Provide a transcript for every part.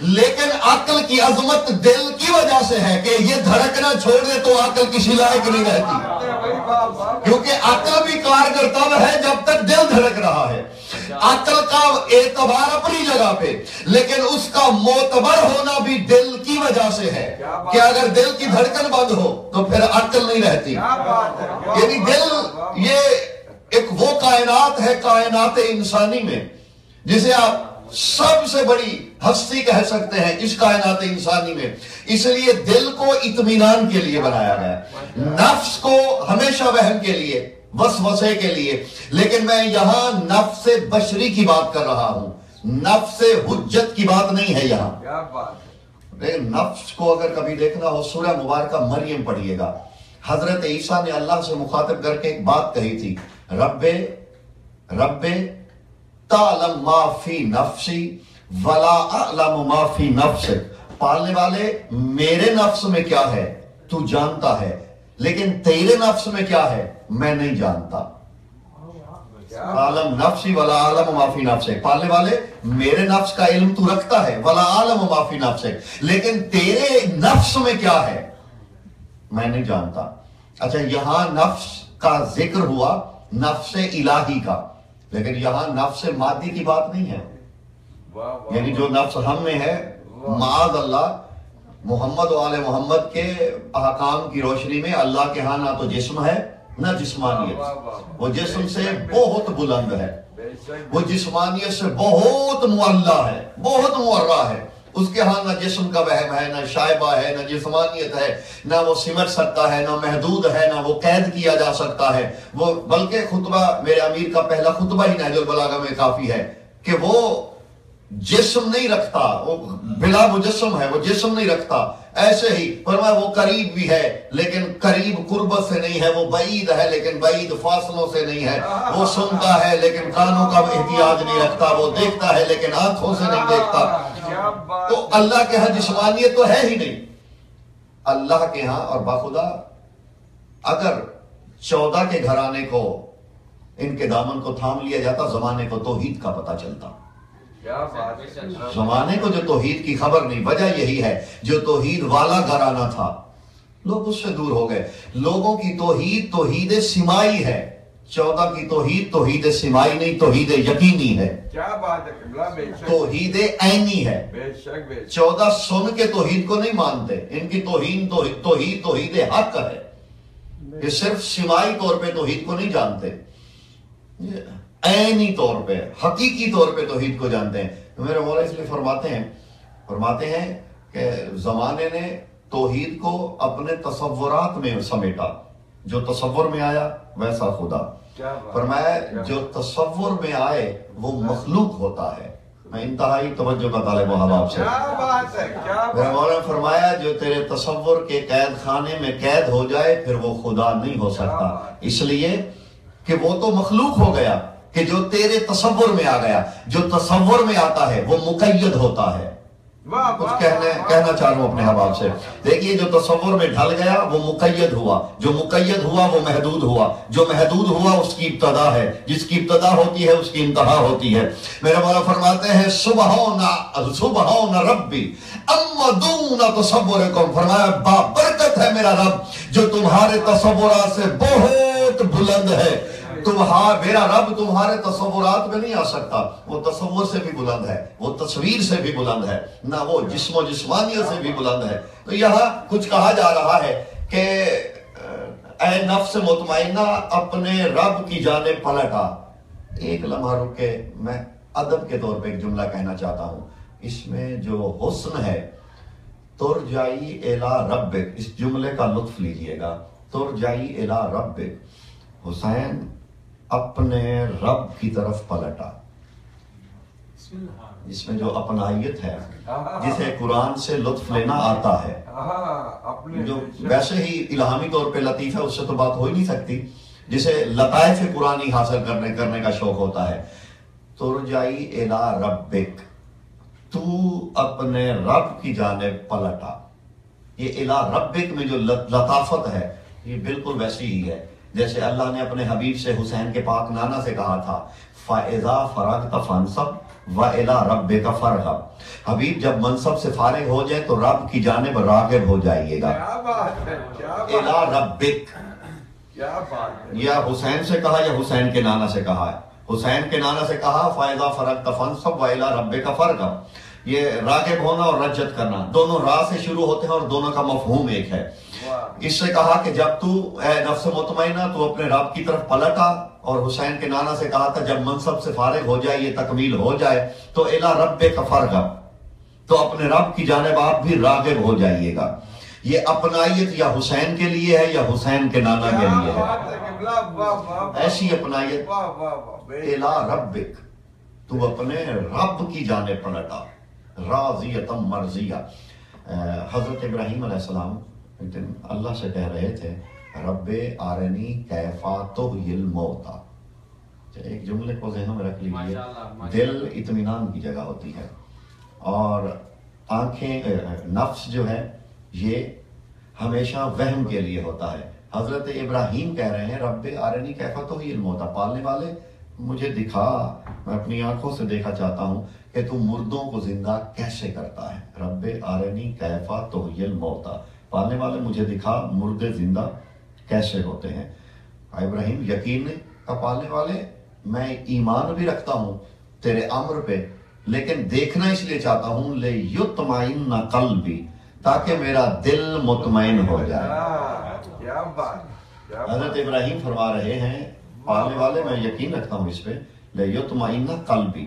لیکن عقل کی عظمت دل کی وجہ سے ہے کہ یہ دھڑکنا چھوڑ دے تو عقل کسی لائق نہیں رہتی، کیونکہ عقل بھی کارگر تب ہے جب تک دل دھڑک رہا ہے۔ عقل کا اعتبار اپنی جگہ پہ، لیکن اس کا معتبر ہونا بھی دل کی وجہ سے ہے کہ اگر دل کی دھڑکن بند ہو تو پھر عقل نہیں رہتی۔ یعنی دل یہ ایک وہ کائنات ہے، کائنات انسانی میں، جسے آپ سب سے بڑی ہستی کہہ سکتے ہیں اس کائنات انسانی میں۔ اس لیے دل کو اطمینان کے لیے بنایا گیا، نفس کو ہمیشہ وہم کے لیے، وسوسے کے لیے۔ لیکن میں یہاں نفس بشری کی بات کر رہا ہوں، نفس حجت کی بات نہیں ہے یہاں۔ لیکن نفس کو اگر کبھی دیکھنا ہو سورہ مبارکہ مریم پڑھیے گا۔ حضرت عیسیٰ نے اللہ سے مخاطب کر کے ایک بات کہی تھی، رب تعلم ما فی نفسی ولا اعلم ما فی نفسک۔ پالنے والے میرے نفس میں کیا ہے تو جانتا ہے، لیکن تیرے نفس میں کیا ہے میں نہیں جانتا۔ عالم نفسی ولا عالم ما فی نفسک، پالنے والے میرے نفس کا علم تو رکھتا ہے، ولا عالم ما فی نفسک، لیکن تیرے نفس میں کیا ہے میں نہیں جانتا۔ اچھا، یہاں نفس کا ذکر ہوا، نفس الہی کا، لیکن یہاں نفس مادی کی بات نہیں ہے۔ یعنی جو نفس ہم میں ہے، معاذ اللہ، محمد و آل محمد کے احکام کی روشنی میں اللہ کے ہاں نہ تو جسم ہے نہ جسمانیت، وہ جسم سے بہت بلند ہے، وہ جسمانیت سے بہت معلّہ ہے، بہت معرّہ ہے۔ اس کے ہاں نہ جسم کا وہم ہے، نہ شائبہ ہے، نہ جسمانیت ہے، نہ وہ سمٹ سکتا ہے، نہ محدود ہے، نہ وہ قید کیا جا سکتا ہے۔ وہ بلکہ خطبہ میرے امیر کا پہلا خطبہ ہی نہج البلاغہ میں کافی ہے کہ وہ جسم نہیں رکھتا، وہ بلا مجسم ہے، وہ جسم نہیں رکھتا۔ ایسے ہی فرمایا وہ قریب بھی ہے لیکن قریب قربت سے نہیں ہے، وہ بعید ہے لیکن بعید فاصلوں سے نہیں ہے، وہ سنتا ہے لیکن کانوں کا احتیاج نہیں رکھتا، وہ دیکھتا ہے لیکن آنکھوں سے نہیں دیکھتا۔ تو اللہ کے ہاں جسمانیت تو ہے ہی نہیں۔ اللہ کے ہاں اور باخدا اگر 14 کے گھرانے کو ان کے دامن کو تھام لیا جاتا، زمانے کو توحید کا پتہ چلتا۔ زمانے کو جو توحید کی خبر نہیں، وجہ یہی ہے جو توحید والا گھرانہ تھا لوگ اس سے دور ہو گئے۔ لوگوں کی توحید توحید سمائی ہے، 14 کی توحید توحید سمائی نہیں، توحید یقینی ہے، توحید عینی ہے۔ 14 سن کے توحید کو نہیں مانتے، ان کی توحید حق ہے، یہ صرف سمائی طور پہ توحید کو نہیں جانتے، عینی طور پہ، حقیقی طور پہ توحید کو جانتے ہیں۔ میرے مولا اس لیے فرماتے ہیں کہ زمانے نے توحید کو اپنے تصورات میں سمیٹا، جو تصور میں آیا ویسا خدا۔ فرمایا جو تصور میں آئے وہ مخلوق ہوتا ہے۔ میں انتہائی توجہ کا طالب ہوں آپ سے۔ میرے مولا نے فرمایا جو تیرے تصور کے قید خانے میں قید ہو جائے پھر وہ خدا نہیں ہو سکتا، اس لیے کہ وہ تو مخلوق ہو گیا، کہ جو تیرے تصور میں آ گیا، جو تصور میں آتا ہے وہ مقید ہوتا ہے۔ کچھ کہنا چاہ رہا ہوں اپنے حباب سے، دیکھیے جو تصور میں ڈھل گیا وہ مقید ہوا، جو مقید ہوا وہ محدود ہوا، جو محدود ہوا اس کی ابتدا ہے، جس کی ابتدا ہوتی ہے اس کی انتہا ہوتی ہے۔ میرے مولا فرماتے ہیں سبحان ربی اما دون تصورکم، فرمایا بابرکت ہے میرا رب جو تمہارے تصورات سے بہت بلند ہے۔ میرا رب تمہارے تصورات میں نہیں آ سکتا، وہ تصور سے بھی بلند ہے، وہ تصویر سے بھی بلند ہے، نہ وہ جسم و جسمانیت سے بھی بلند ہے۔ تو یہاں کچھ کہا جا رہا ہے کہ اے نفس مطمئنہ اپنے رب کی جانب پلٹا۔ ایک لمحہ رک کے میں ادب کے طور پہ ایک جملہ کہنا چاہتا ہوں، اس میں جو حسن ہے، ترجعی الی ربک، اس جملے کا لطف لیجئے گا، ترجعی الی ربک، حسین اپنے رب کی طرف پلٹا۔ اس میں جو اپنائیت ہے، جسے قرآن سے لطف لینا آتا ہے، جو ویسے ہی الہامی طور پہ لطیف ہے، اس سے تو بات ہو ہی نہیں سکتی، جسے لطائف قرآنی حاصل کرنے کا شوق ہوتا ہے۔ ترجعی الی ربک، تو اپنے رب کی جانب پلٹا۔ یہ الی ربک میں جو لطافت ہے یہ بالکل ویسی ہی ہے جیسے اللہ نے اپنے حبیب سے حسین کے پاک نانا سے کہا تھا فَإِذَا فَرَغْتَ فَانْصَبْ وَإِلَىٰ رَبِّكَ فَارْغَب، حبیب جب منصب سے فارغ ہو جائے تو رب کی جانب راغب ہو جائیے گا. کیا بات ہے، کیا بات اِلَىٰ رَبِّكَ، کیا بات ہے. یا حسین سے کہا یا حسین کے نانا سے کہا ہے. حسین کے نانا سے کہا فَإِذَا فَرَغْتَ فَانْصَبْ وَإِلَىٰ رَبِّكَ فَارْغَب، یہ راغب ہونا اور رجت کرنا دونوں راہ سے شروع ہوتے ہیں اور دونوں کا مفہوم ایک ہے. اس سے کہا کہ جب تو اے نفس مطمئنہ تو اپنے رب کی طرف پلٹا، اور حسین کے نانا سے کہا تھا جب منصب سے فارغ ہو جائے، یہ تکمیل ہو جائے تو اِلَىٰ رَبِّكَ فَارْغَب، تو اپنے رب کی جانب آپ بھی راغب ہو جائیے گا. یہ اپنائیت یا حسین کے لیے ہے یا حسین کے نانا کے لیے ہے. ایسی اپنائیت اِلَىٰ رَبِّكَ، تو اپنے رب کی جانب پلٹا، راضیۃ مرضیہ. حضرت ابراہیم علیہ السلام ایک دن اللہ سے کہہ رہے تھے رب آرنی کیف تحیی الموتیٰ. ایک جملے کو ذہن میں رکھ لیجیے، دل اطمینان کی جگہ ہوتی ہے اور آنکھیں نفس جو ہے یہ ہمیشہ وہم کے لیے ہوتا ہے. حضرت ابراہیم کہہ رہے ہیں رب آرنی کیف تحیی الموتیٰ، پالنے والے مجھے دکھا، میں اپنی آنکھوں سے دیکھنا چاہتا ہوں کہ تو مردوں کو زندہ کیسے کرتا ہے. رب آرنی کیف تحیی الموتیٰ، پالنے والے مجھے دکھا مردے زندہ کیسے ہوتے ہیں. ابراہیم یقین کا پالنے والے، میں ایمان بھی رکھتا ہوں تیرے امر پہ، لیکن دیکھنا اس لیے چاہتا ہوں لیطمئن قلبی، تاکہ میرا دل مطمئن ہو جائے. کیا بات. حضرت ابراہیم فرما رہے ہیں پالنے والے میں یقین رکھتا ہوں اس پہ لیطمئن قلبی.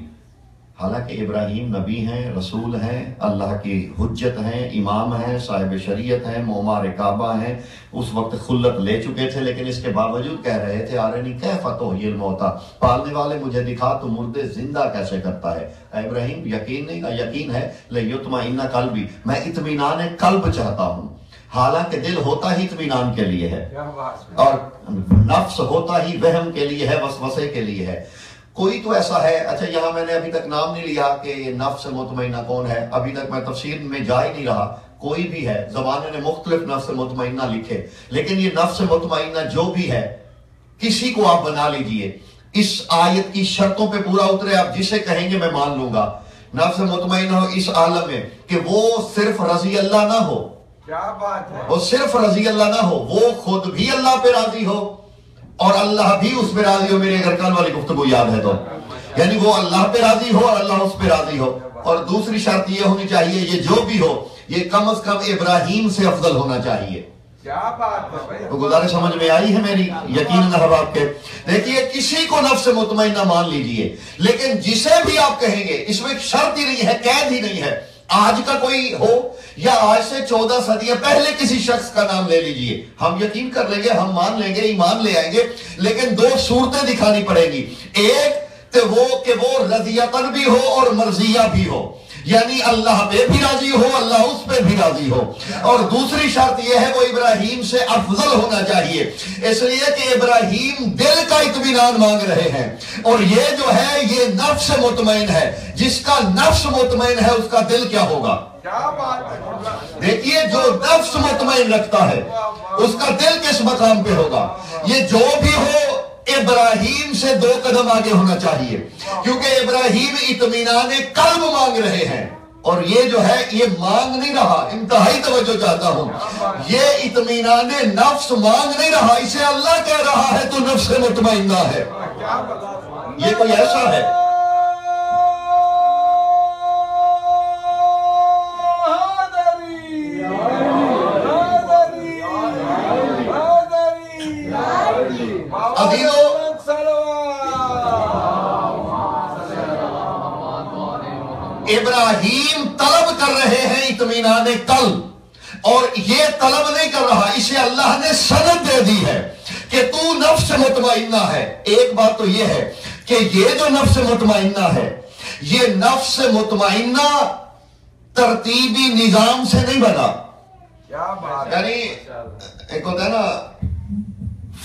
حالانکہ ابراہیم نبی ہیں، رسول ہیں، اللہ کی حجت ہیں، امام ہیں، صاحب شریعت ہیں، معمار کعبہ ہیں، اس وقت خلت لے چکے تھے، لیکن اس کے باوجود کہہ رہے تھے آرنی کیف تحیی الموتیٰ، پالنے والے مجھے دکھا تو مردے زندہ کیسے کرتا ہے. ابراہیم یقین نہیں کا یقین ہے لیطمئن قلبی، میں اطمینان قلب چاہتا ہوں. حالانکہ دل ہوتا ہی اطمینان کے لیے ہے اور نفس ہوتا ہی وہم کے لیے ہے، وسوسے کے لیے ہے. کوئی تو ایسا ہے، اچھا یہاں میں نے ابھی تک نام نہیں لیا کہ یہ نفس مطمئنہ کون ہے، ابھی تک میں تفسیر میں جا ہی نہیں رہا. کوئی بھی ہے، زبانوں نے مختلف نفس مطمئنہ لکھے، لیکن یہ نفس مطمئنہ جو بھی ہے کسی کو آپ بنا لیجئے، اس آیت کی شرطوں پہ پورا اترے، آپ جسے کہیں گے میں مان لوں گا. نفس مطمئنہ ہو اس عالم میں کہ وہ صرف رضی اللہ نہ ہو، کیا بات ہے، وہ صرف رضی اللہ نہ ہو، وہ خود بھی اللہ پہ راضی ہو اور اللہ بھی اس پہ راضی ہو. میرے اگر کل والی گفتگو یاد ہے تو، یعنی وہ اللہ پہ راضی ہو اور اللہ اس پہ راضی ہو. اور دوسری شرط یہ ہونی چاہیے یہ جو بھی ہو یہ کم از کم ابراہیم سے افضل ہونا چاہیے. کیا بات ہے. تو گزارش سمجھ میں آئی ہے میری؟ یقیناً احباب کے دیکھیے کسی کو نفس مطمئنہ مان لیجئے، لیکن جسے بھی آپ کہیں گے اس میں ایک شرط ہی نہیں ہے، قید ہی نہیں ہے. آج کا کوئی ہو یا آج سے 14 صدیاں پہلے کسی شخص کا نام لے لیجئے، ہم یقین کر لیں گے، ہم مان لیں گے، ایمان لے آئیں گے. لیکن دو صورتیں دکھانی پڑیں گی، ایک تو وہ کہ وہ رضیتاً بھی ہو اور مرضیہ بھی ہو، یعنی اللہ پہ بھی راضی ہو، اللہ اس پہ بھی راضی ہو. اور دوسری شرط یہ ہے وہ ابراہیم سے افضل ہونا چاہیے، اس لیے کہ ابراہیم دل کا اطمینان مانگ رہے ہیں اور یہ جو ہے یہ نفس مطمئن ہے. جس کا نفس مطمئن ہے اس کا دل کیا ہوگا؟ کیا بات ہے. دیکھیے جو نفس مطمئن رکھتا ہے اس کا دل کس مقام پہ ہوگا. یہ جو بھی ہو ابراہیم سے 2 قدم آگے ہونا چاہیے، کیونکہ ابراہیم اطمینان قلب مانگ رہے ہیں اور یہ جو ہے یہ مانگ نہیں رہا. انتہائی توجہ چاہتا ہوں، یہ اطمینان نفس مانگ نہیں رہا، اسے اللہ کہہ رہا ہے تو نفس مطمئنہ ہے. یہ کوئی ایسا ہے ابراہیم طلب کر رہے ہیں اطمینان قلب اور یہ طلب نہیں کر رہا، اسے اللہ نے سند دے دی ہے کہ تو نفس مطمئنہ ہے. ایک بات تو یہ ہے کہ یہ جو نفس مطمئنہ ہے یہ نفس مطمئنہ ترتیبی نظام سے نہیں بنا. یعنی ایک ہوتا ہے نا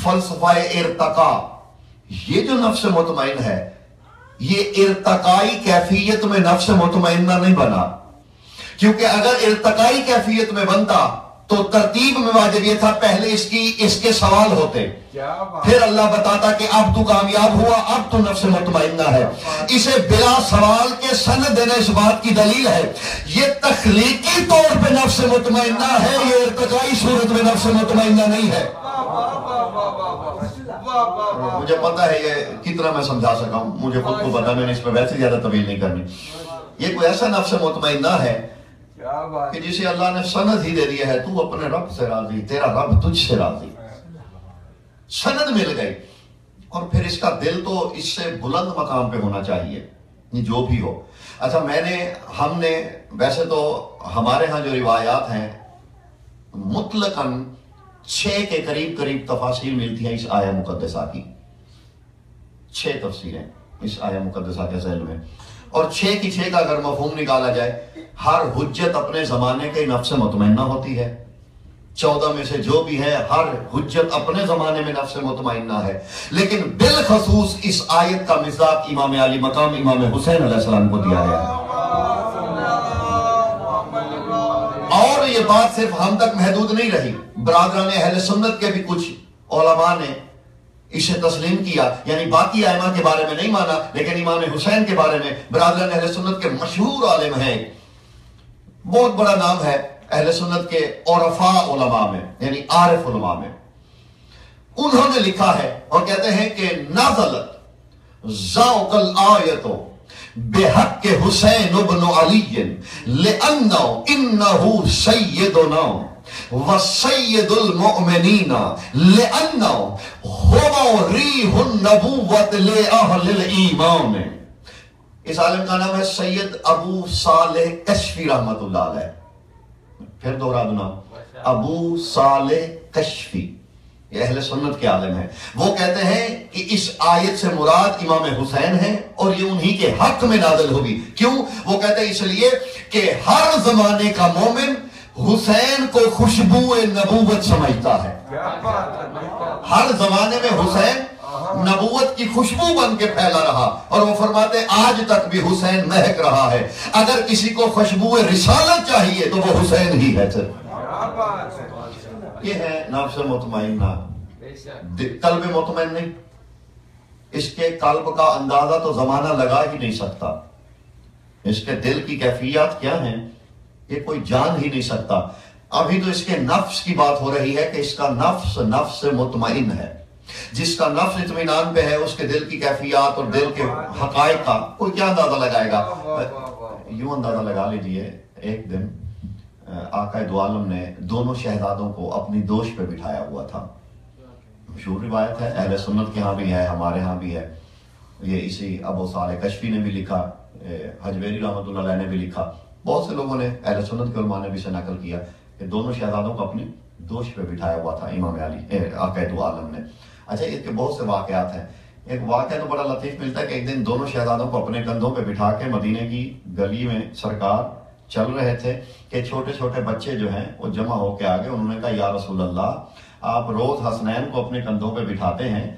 فلسفہ ارتقا، یہ جو نفس مطمئن ہے یہ ارتقائی کیفیت میں نفس مطمئنہ نہیں بنا، کیونکہ اگر ارتقائی کیفیت میں بنتا تو ترتیب میں واجب یہ تھا پہلے اس کے سوال ہوتے، پھر اللہ بتاتا کہ اب تو کامیاب ہوا، اب تو نفس مطمئنہ ہے۔ اسے بلا سوال کے سند دینا اس بات کی دلیل ہے یہ تخلیقی طور پہ نفس مطمئنہ ہے، یہ ارتقائی صورت میں نفس مطمئنہ نہیں ہے۔ مجھے پتا ہے یہ کتنا میں سمجھا سکا ہوں، مجھے خود کو پتا، میں نے اس پہ ویسے زیادہ طویل نہیں کرنی۔ یہ کوئی ایسا نفس مطمئنہ ہے کہ جسے اللہ نے سند ہی دے دیا ہے، تو اپنے رب سے راضی، تیرا رب تجھ سے راضی، سند مل گئی، اور پھر اس کا دل تو اس سے بلند مقام پہ ہونا چاہیے جو بھی ہو۔ اچھا ہم نے ویسے تو ہمارے ہاں جو روایات ہیں مطلقاً 6 کے قریب تفاسیر ملتی ہیں اس آیہ مقدسہ کی، 6 تفسیریں اس آیہ مقدسہ کے ذیل میں، اور 6 کی 6 کا اگر مفہوم نکالا جائے، ہر حجت اپنے زمانے کے نفس مطمئنہ ہوتی ہے، 14 میں سے جو بھی ہے ہر حجت اپنے زمانے میں نفس مطمئنہ ہے، لیکن بالخصوص اس آیت کا مصداق امام علی مقام امام حسین علیہ السلام کو دیا گیا ہے۔ اور یہ بات صرف ہم تک محدود نہیں رہی، برادران اہل سنت کے بھی کچھ علماء نے اسے تسلیم کیا، یعنی باقی ائمہ کے بارے میں نہیں مانا، لیکن امام حسین کے بارے میں برادران اہل سنت کے مشہور عالم ہیں، بہت بڑا نام ہے اہل سنت کے عرفاء علماء میں، یعنی عارف علماء میں، انہوں نے لکھا ہے اور کہتے ہیں کہ نازلت ذوق الآیت بحق حسین ابن علی لأنہ انہ سیدنا وسید المؤمنین لأنہ ہوا ریح النبوت لأہل الایمان۔ اس عالم کا نام ہے سید ابو صالح کشفی رحمت اللہ علیہ، پھر دوہرا دوں، ابو صالح کشفی، یہ اہل سنت کے عالم ہیں۔ وہ کہتے ہیں کہ اس آیت سے مراد امام حسین ہیں اور یہ انہی کے حق میں نازل ہوگی۔ کیوں؟ وہ کہتے ہیں اس لیے کہ ہر زمانے کا مومن حسین کو خوشبو نبوت سمجھتا ہے، ہر زمانے میں حسین نبوت کی خوشبو بن کے پھیلا رہا، اور وہ فرماتے آج تک بھی حسین مہک رہا ہے، اگر کسی کو خوشبو رسالت چاہیے تو وہ حسین ہی ہے۔ یہ ہے نفس مطمئنہ، قلب مطمئن نہیں، اس کے قلب کا اندازہ تو زمانہ لگا ہی نہیں سکتا، اس کے دل کی کیفیات کیا ہیں یہ کوئی جان ہی نہیں سکتا۔ ابھی تو اس کے نفس کی بات ہو رہی ہے کہ اس کا نفس مطمئن ہے، جس کا نفس اطمینان پہ ہے اس کے دل کی کیفیات اور دل کے حقائق کا کوئی کیا اندازہ لگائے گا۔ یوں اندازہ لگا لیجئے، ایک دن آقا دو عالم نے دونوں شہزادوں کو اپنی دوش پہ بٹھایا ہوا تھا، مشہور روایت ہے، اہل سنت کے ہاں بھی ہے، ہمارے ہاں بھی ہے، یہ اسی ابو صالح کشفی نے بھی لکھا، حجویری رحمۃ اللہ علیہ نے بھی لکھا، بہت سے لوگوں نے اہل سنت کے علماء نے بھی سے نقل کیا کہ دونوں شہزادوں کو اپنی دوش پہ بٹھایا ہوا تھا امام علی آقا دو عالم نے۔ اچھا اس کے بہت سے واقعات ہیں، ایک واقعہ تو بڑا لطیف ملتا ہے کہ ایک دن دونوں شہزادوں کو اپنے کندھوں پہ بٹھا کے مدینے کی گلی میں سرکار چل رہے تھے کہ چھوٹے چھوٹے بچے جو ہیں وہ جمع ہو کے آگے، انہوں نے کہا یا رسول اللہ آپ روز حسنین کو اپنے کندھوں پہ بٹھاتے ہیں،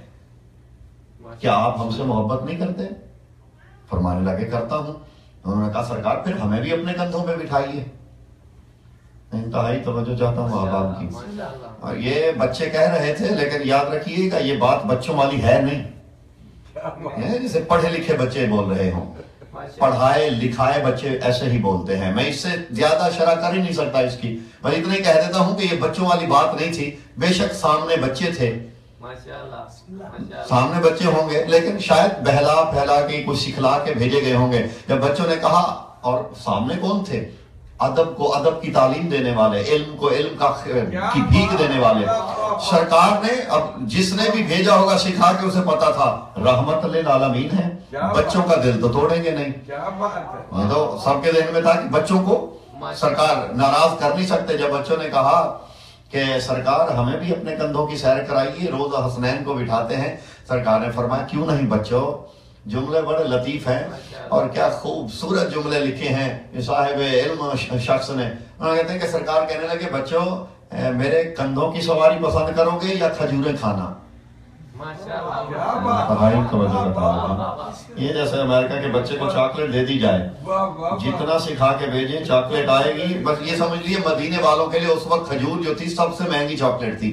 کیا آپ ہم سے محبت نہیں کرتے؟ فرمانے لگے کرتا ہوں۔ انہوں نے کہا سرکار پھر ہمیں بھی اپنے کندھوں پہ بٹھائیے۔ انتہائی توجہ چاہتا ہوں آباد کی، اور یہ بچے کہہ رہے تھے، لیکن یاد رکھیے گا یہ بات بچوں والی ہے نہیں، جیسے پڑھے لکھے بچے بول رہے ہوں، پڑھائے لکھائے بچے ایسے ہی بولتے ہیں۔ میں اس سے زیادہ شرح کر ہی نہیں سکتا اس کی، میں اتنا ہی کہہ دیتا ہوں کہ یہ بچوں والی بات نہیں تھی، بے شک سامنے بچے تھے، سامنے بچے ہوں گے، لیکن شاید بہلا پھیلا کے کچھ سکھلا کے بھیجے گئے ہوں گے۔ جب بچوں نے کہا، اور سامنے کون تھے؟ ادب کو ادب کی تعلیم دینے والے، علم کو علم کی بھیک دینے والے۔ سرکار نے اب جس نے بھی بھیجا ہوگا سکھا کے، اسے پتا تھا رحمت للعالمین ہے، بچوں کا دل تو توڑیں گے نہیں۔ تو سب کے ذہن میں تھا کہ بچوں کو سرکار ناراض کر نہیں سکتے۔ جب بچوں نے کہا کہ سرکار ہمیں بھی اپنے کندھوں کی سیر کرائیے، روز حسنین کو بٹھاتے ہیں، سرکار نے فرمایا کیوں نہیں بچوں، جملے بڑے لطیف ہیں اور کیا خوبصورت جملے لکھے ہیں یہ صاحب علم شخص نے۔ انہوں نے کہتے ہیں کہ سرکار کہنے لگے بچوں میرے کندھوں کی سواری پسند کرو گے یا کھجوریں کھانا؟ یہ جیسے امریکہ کے بچے کو چاکلیٹ دے دی جائے، جتنا سکھا کے بھیجیں چاکلیٹ آئے گی، بس یہ سمجھ لیے مدینے والوں کے لیے اس وقت کھجور جو تھی سب سے مہنگی چاکلیٹ تھی۔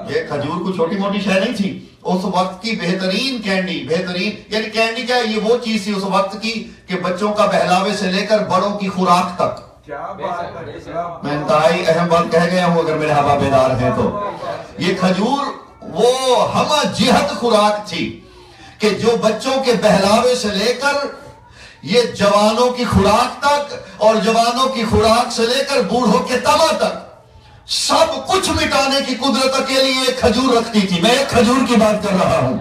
یہ کھجور کو چھوٹی موٹی شے نہیں تھی، اس وقت کی بہترین کینڈی، بہترین یعنی کینڈی کیا ہے، یہ وہ چیز تھی اس وقت کی کہ بچوں کا بہلاوے سے لے کر بڑوں کی خوراک تک۔ میں انتہائی اہم بات کہہ گیا ہوں، اگر میرے احباب بیدار ہیں تو یہ کھجور وہ ہمہ جہت خوراک تھی کہ جو بچوں کے بہلاوے سے لے کر یہ جوانوں کی خوراک تک، اور جوانوں کی خوراک سے لے کر بوڑھوں کے تما تک سب کچھ مٹانے کی قدرت کے لیے ایک کھجور رکھتی تھی۔ میں ایک کھجور کی بات کر رہا ہوں،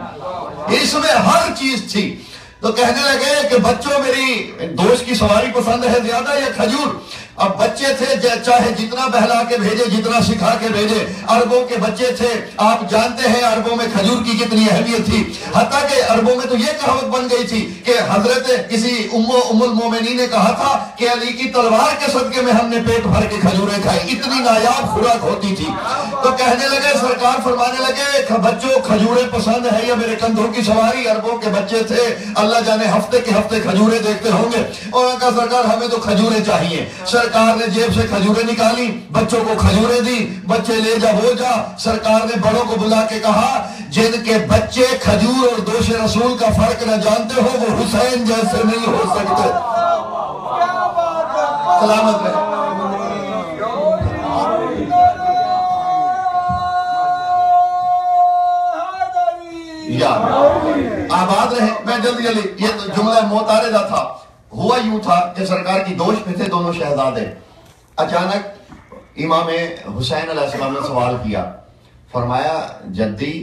اس میں ہر چیز تھی۔ تو کہنے لگے کہ بچوں میری دوست کی سواری پسند ہے زیادہ یا کھجور؟ اب بچے تھے، چاہے جتنا بہلا کے بھیجے، جتنا سکھا کے بھیجے، عربوں کے بچے تھے، آپ جانتے ہیں عربوں میں کھجور کی کتنی اہمیت تھی، حتیٰ کہ عربوں میں تو یہ کہاوت بن گئی تھی کہ حضرت کسی ام المومنین نے کہا تھا کہ علی کی تلوار کے صدقے میں ہم نے پیٹ بھر کے کھجوریں کھائی، اتنی نایاب خوراک ہوتی تھی۔ تو کہنے لگے، سرکار فرمانے لگے، بچوں کھجوریں پسند ہے یا میرے کندھوں کی سواری؟ عربوں کے بچے تھے، اللہ جانے ہفتے کے ہفتے کھجوریں دیکھتے ہوں گے، اور کہا سرکار ہمیں تو کھجوریں چاہیے۔ سرکار نے جیب سے کھجوریں نکالی، بچوں کو کھجوریں دی، بچے لے جا ہو جا۔ سرکار نے بڑوں کو بلا کے کہا، جن کے بچے کھجور اور دوش رسول کا فرق نہ جانتے ہو وہ حسین جیسے نہیں ہو سکتے۔ سلامت رہے۔ آباد رہے۔ میں جلدی یہ جملہ معتارضہ تھا۔ ہوا یوں تھا کہ سرکار کی دوش پہ تھے دونوں شہزادے۔ اچانک امام حسین علیہ السلام نے سوال کیا، فرمایا جدی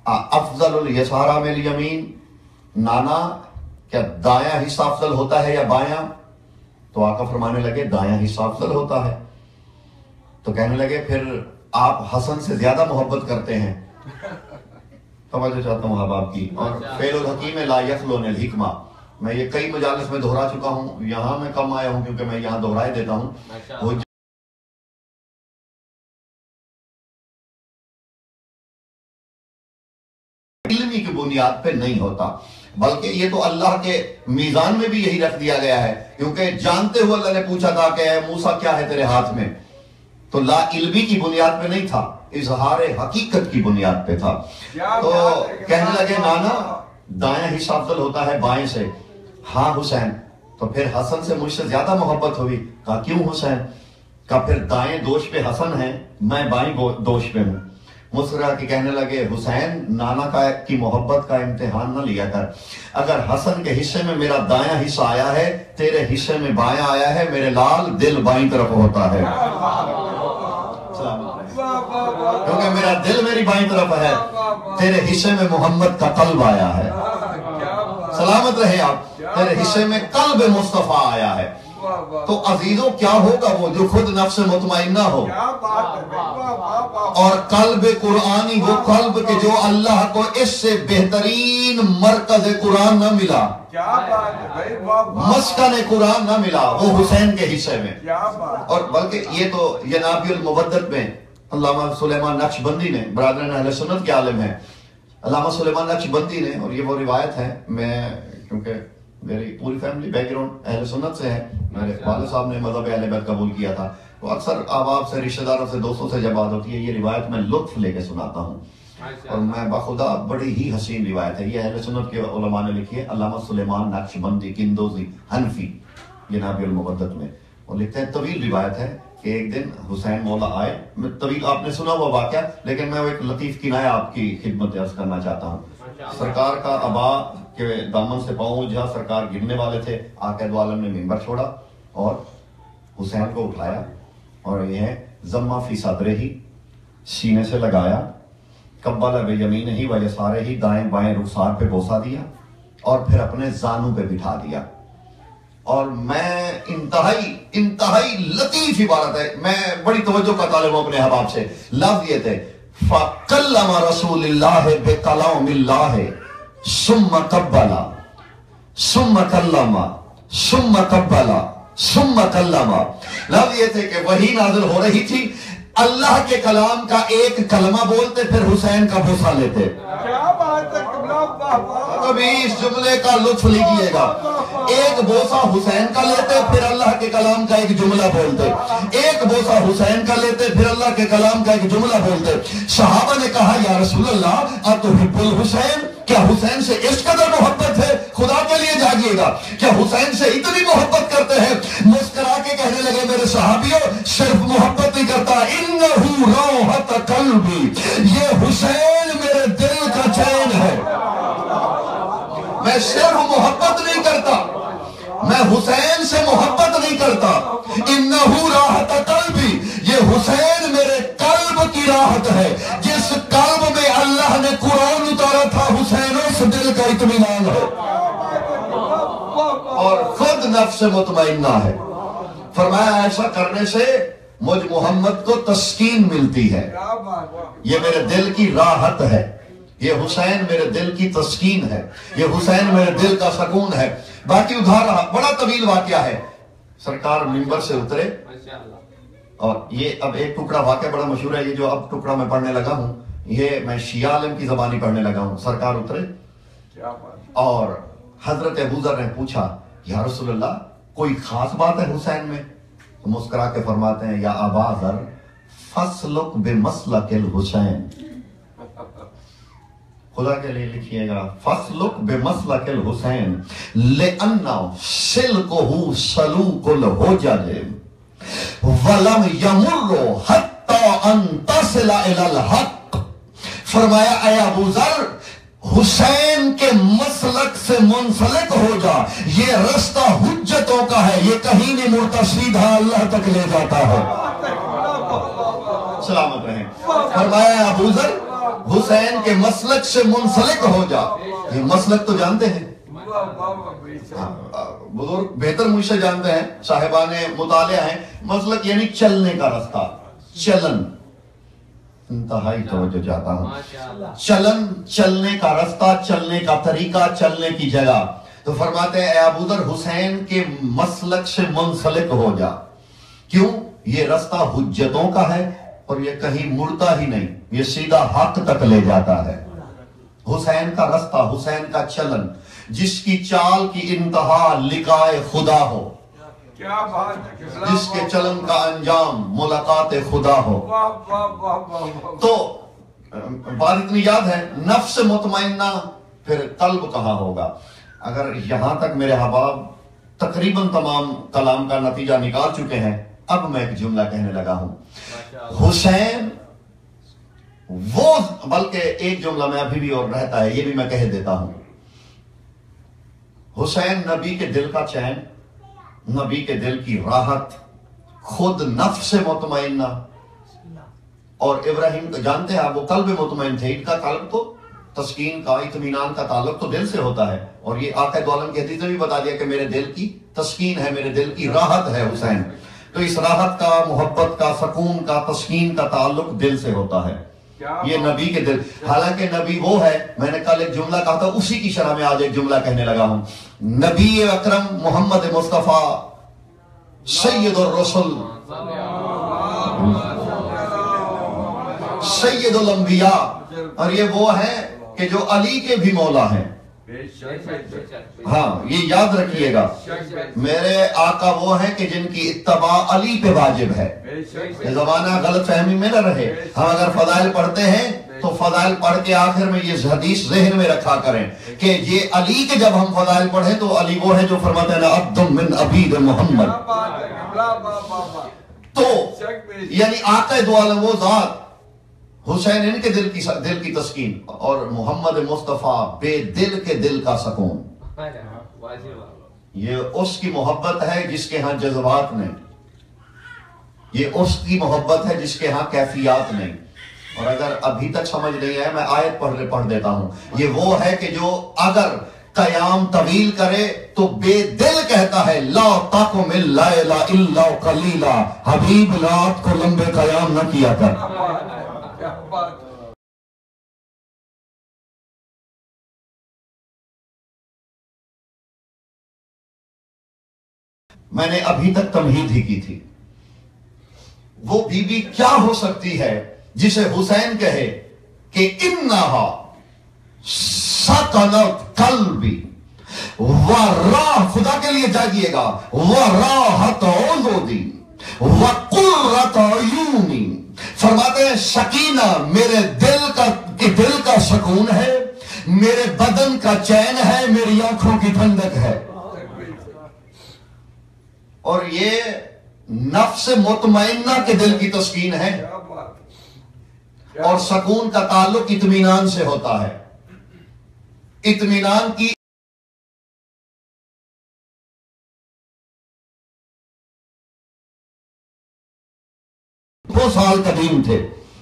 افضل الیسارہ میں الیمین، نانا کیا دایاں حصہ افضل ہوتا ہے یا بایاں؟ تو آقا فرمانے لگے دایاں حصہ افضل ہوتا ہے۔ تو کہنے لگے پھر آپ حسن سے زیادہ محبت کرتے ہیں۔ توجہ چاہتا ہوں احباب کی، اور فعل الحکیم لا یخلون الحکمہ، میں یہ کئی مجالس میں دہرا چکا ہوں، یہاں میں کم آیا ہوں کیونکہ میں یہاں دہرائے دیتا ہوں۔ وہ علمی کی بنیاد پہ نہیں ہوتا، بلکہ یہ تو اللہ کے میزان میں بھی یہی رکھ دیا گیا ہے، کیونکہ جانتے ہوئے اللہ نے پوچھا تھا کہ اے موسیٰ کیا ہے تیرے ہاتھ میں، تو لا علمی کی بنیاد پہ نہیں تھا، اظہار حقیقت کی بنیاد پہ تھا۔ تو کہنے لگے نانا دائیں حصہ افضل ہوتا ہے بائیں سے۔ ہاں حسین، تو پھر حسن سے مجھ سے زیادہ محبت ہوئی۔ کہا کیوں حسین؟ کہا پھر دائیں دوش پہ حسن ہے، میں بائیں دوش پہ ہوں۔ مسکرا کے کہنے لگے حسین نانا کی محبت کا امتحان نہ لیا کر، اگر حسن کے حصے میں میرا دایاں حصہ آیا ہے، تیرے حصے میں بایاں آیا ہے، میرے لال دل بائیں طرف ہوتا ہے، کیونکہ میرا دل میری بائیں طرف ہے، تیرے حصے میں محمد کا قلب آیا ہے۔ سلامت رہے آپ، تیرے حصے میں قلب مصطفیٰ آیا ہے۔ تو عزیزوں کیا ہوگا وہ جو خود نفس مطمئنہ ہو اور قلب قرآنی، وہ قلب کہ جو اللہ کو اس سے بہترین مرکز قرآن نہ ملا، مسکن قرآن نہ ملا، وہ حسین کے حصے میں۔ اور بلکہ یہ تو ینابی المبدت میں علامہ سلیمان نقشبندی نے، برادران اہل سنت کے عالم ہیں، علامہ سلیمان نقشبندی نے، اور یہ وہ روایت ہے، میں کیونکہ میری پوری فیملی بیک گراؤنڈ اہل سنت سے ہے، میرے والد صاحب نے مذہب اہل بیت قبول کیا تھا، تو اکثر احباب سے، رشتہ داروں سے، دوستوں سے جب بات ہوتی ہے یہ روایت میں لطف لے کے سناتا ہوں، اور میں بخدا بڑی ہی حسین روایت ہے، یہ اہل سنت کے علماء نے لکھی ہے، علامہ سلیمان نقشبندی کندوزی حنفی ینابی المبدت میں، اور لکھتے ہیں طویل روایت ہے کہ ایک دن حسین مولا آئے، طویل آپ نے سنا ہوا واقعہ، لیکن میں وہ ایک لطیف کنایہ آپ کی خدمت عرض کرنا چاہتا ہوں۔ سرکار کا ابا کے دامن سے پاؤں جہاں سرکار گرنے والے تھے، آقا دو عالم نے منبر چھوڑا اور حسین کو اٹھایا، اور یہ ہے ضمہ فی صدرہ ہی، سینے سے لگایا، قبلہ بیمینہ ہی و یسارہ ہی، دائیں بائیں رخسار پہ بوسہ دیا، اور پھر اپنے زانوں پہ بٹھا دیا۔ اور میں انتہائی لطیف عبارت ہے، میں بڑی توجہ کا طالب ہوں اپنے احباب سے، لفظ یہ تھے فَقَلَّمَ رَسُولِ اللَّهِ بِقَلَوْمِ اللَّهِ ثُمَّ قَبَّلَ ثُمَّ كَلَّمَ ثُمَّ قَبَّلَ ثُمَّ كَلَّمَ۔ لفظ یہ تھے کہ وحی نازل ہو رہی تھی، اللہ کے کلام کا ایک کلمہ بولتے پھر حسین کا بوسہ لیتے. کیا بات ہے قبلہ. ابھی اس جملے کا لطف لیجئے گا. ایک بوسہ حسین کا لیتے پھر اللہ کے کلام کا ایک جملہ بولتے. ایک بوسہ حسین کا لیتے پھر اللہ کے کلام کا ایک جملہ بولتے. صحابہ نے کہا یا رسول اللہ اتحب الحسین, کیا حسین سے اس قدر محبت ہے؟ خدا کے لیے جاگیے گا, کیا حسین سے اتنی محبت کرتے ہیں؟ مسکرا کے کہنے لگے میرے صحابیوں صرف محبت نہیں کرتا, انہو روحت قلبی, یہ حسین میرے دل کا چین ہے. میں صرف محبت نہیں کرتا, میں حسین سے محبت نہیں کرتا. انہو راحت قلبی, یہ حسین میرے قلب کی راحت ہے. جس قلب میں اللہ نے قرآن اتارا تھا حسین اس دل کا اطمینان ہے اور خود نفس مطمئنہ ہے. فرمایا ایسا کرنے سے مجھ محمد کو تسکین ملتی ہے, یہ میرے دل کی راحت ہے, یہ حسین میرے دل کی تسکین ہے, یہ حسین میرے دل کا سکون ہے. باقی ادھار رہا, بڑا طویل واقعہ ہے. سرکار منبر سے اترے اور یہ اب ایک ٹکڑا واقعہ بڑا مشہور ہے, یہ جو اب ٹکڑا میں پڑھنے لگا ہوں یہ میں شیعہ عالم کی زبانی پڑھنے لگا ہوں. سرکار اترے اور حضرت ابوذر نے پوچھا یا رسول اللہ کوئی خاص بات ہے حسین میں؟ تو مسکرا کے فرماتے ہیں یا ابا ذر فسلک بمسلک الحسین, خدا کے لیے لکھیے گا فسلک بمسلک الحسین لأنہ سلکہ سلوک الحجج ولم یمر حتی ان تصل الی الحق. فرمایا اے ابو ذر حسین کے مسلک سے منسلک ہو جا, یہ رستہ حجتوں کا ہے, یہ کہیں نہیں مڑتا, سیدھا اللہ تک لے جاتا ہے. سلامت رہیں. فرمایا ابو ذر حسین کے مسلک سے منسلک ہو جا. یہ مسلک تو جانتے ہیں بزرگ بہتر مجھ سے جانتے ہیں, صاحبان مطالعہ ہیں. مسلک یعنی چلنے کا رستہ, چلن, انتہائی توجہ چاہتا ہوں. چلن, چلنے کا رستہ, چلنے کا طریقہ, چلنے کی جگہ. تو فرماتے ہیں اے ابو ذر حسین کے مسلک سے منسلک ہو جا. کیوں؟ یہ رستہ حجتوں کا ہے اور یہ کہیں مڑتا ہی نہیں, یہ سیدھا حق تک لے جاتا ہے. حسین کا رستہ, حسین کا چلن, جس کی چال کی انتہا لقائے خدا ہو, کیا بات ہے, جس کے چلن کا انجام ملاقات خدا ہو. تو بات اتنی یاد ہے, نفس مطمئنہ پھر قلب کہاں ہوگا. اگر یہاں تک میرے احباب تقریباً تمام کلام کا نتیجہ نکال چکے ہیں, اب میں ایک جملہ کہنے لگا ہوں. حسین وہ, بلکہ ایک جملہ میں ابھی بھی اور رہتا ہے, یہ بھی میں کہہ دیتا ہوں. حسین نبی کے دل کا چین, نبی کے دل کی راحت, خود نفس مطمئنہ. اور ابراہیم جانتے ہیں آپ, وہ قلب مطمئن تھے, ان کا قلب تو تسکین کا, اطمینان کا تعلق تو دل سے ہوتا ہے. اور یہ آقا دو عالم کی حدیث نے بھی بتا دیا کہ میرے دل کی تسکین ہے, میرے دل کی راحت ہے حسین. تو اس راحت کا, محبت کا, سکون کا, تسکین کا تعلق دل سے ہوتا ہے. یہ نبی کے دل. حالانکہ نبی وہ ہے, میں نے کل ایک jملہ کہا تھا, اسی کی شرح میں آج ایک جملہ کہنے لگا ہوں. نبی اکرم محمد مصطفیٰ سید الرسل سید الانبیاء, اور یہ وہ ہیں کہ جو علی کے بھی مولا ہیں. ہاں یہ یاد رکھیے گا, میرے آقا وہ ہیں کہ جن کی اتباع علی پہ واجب ہے. یہ زمانہ غلط فہمی میں نہ رہے. ہم اگر فضائل پڑھتے ہیں تو فضائل پڑھ کے آخر میں یہ حدیث ذہن میں رکھا کریں کہ یہ علی کے جب ہم فضائل پڑھیں تو علی وہ ہے جو فرماتے ہیں عبد من عبید محمد. تو یعنی آقا دو عالم وہ ذات, حسین ان کے دل کی تسکین, اور محمد مصطفیٰ بے دل کے دل کا سکون. یہ اس کی محبت ہے جس کے ہاں جذبات نہیں, یہ اس کی محبت ہے جس کے ہاں کیفیات نہیں. اور اگر ابھی تک سمجھ نہیں آئے, میں آیت پڑھ دیتا ہوں. یہ وہ ہے کہ جو اگر قیام طویل کرے تو بے دل کہتا ہے لا تقم اللیل الا قلیلا, حبیب رات کو لمبے قیام نہ کیا کر. میں نے ابھی تک تمہید ہی کی تھی. وہ بی بی کیا ہو سکتی ہے جسے حسین کہے کہ انہا سکنت قلبی وراہ، خدا کے لیے جاگیے گا، وراحت عضدی وقرۃ عیونی، فرماتے ہیں سکینہ میرے دل کا سکون ہے، میرے بدن کا چین ہے، میری آنکھوں کی ٹھنڈک ہے۔ اور یہ نفس مطمئنہ کے دل کی تسکین ہے، اور سکون کا تعلق اطمینان سے ہوتا ہے۔ اطمینان کی دو سال قدیم تھے،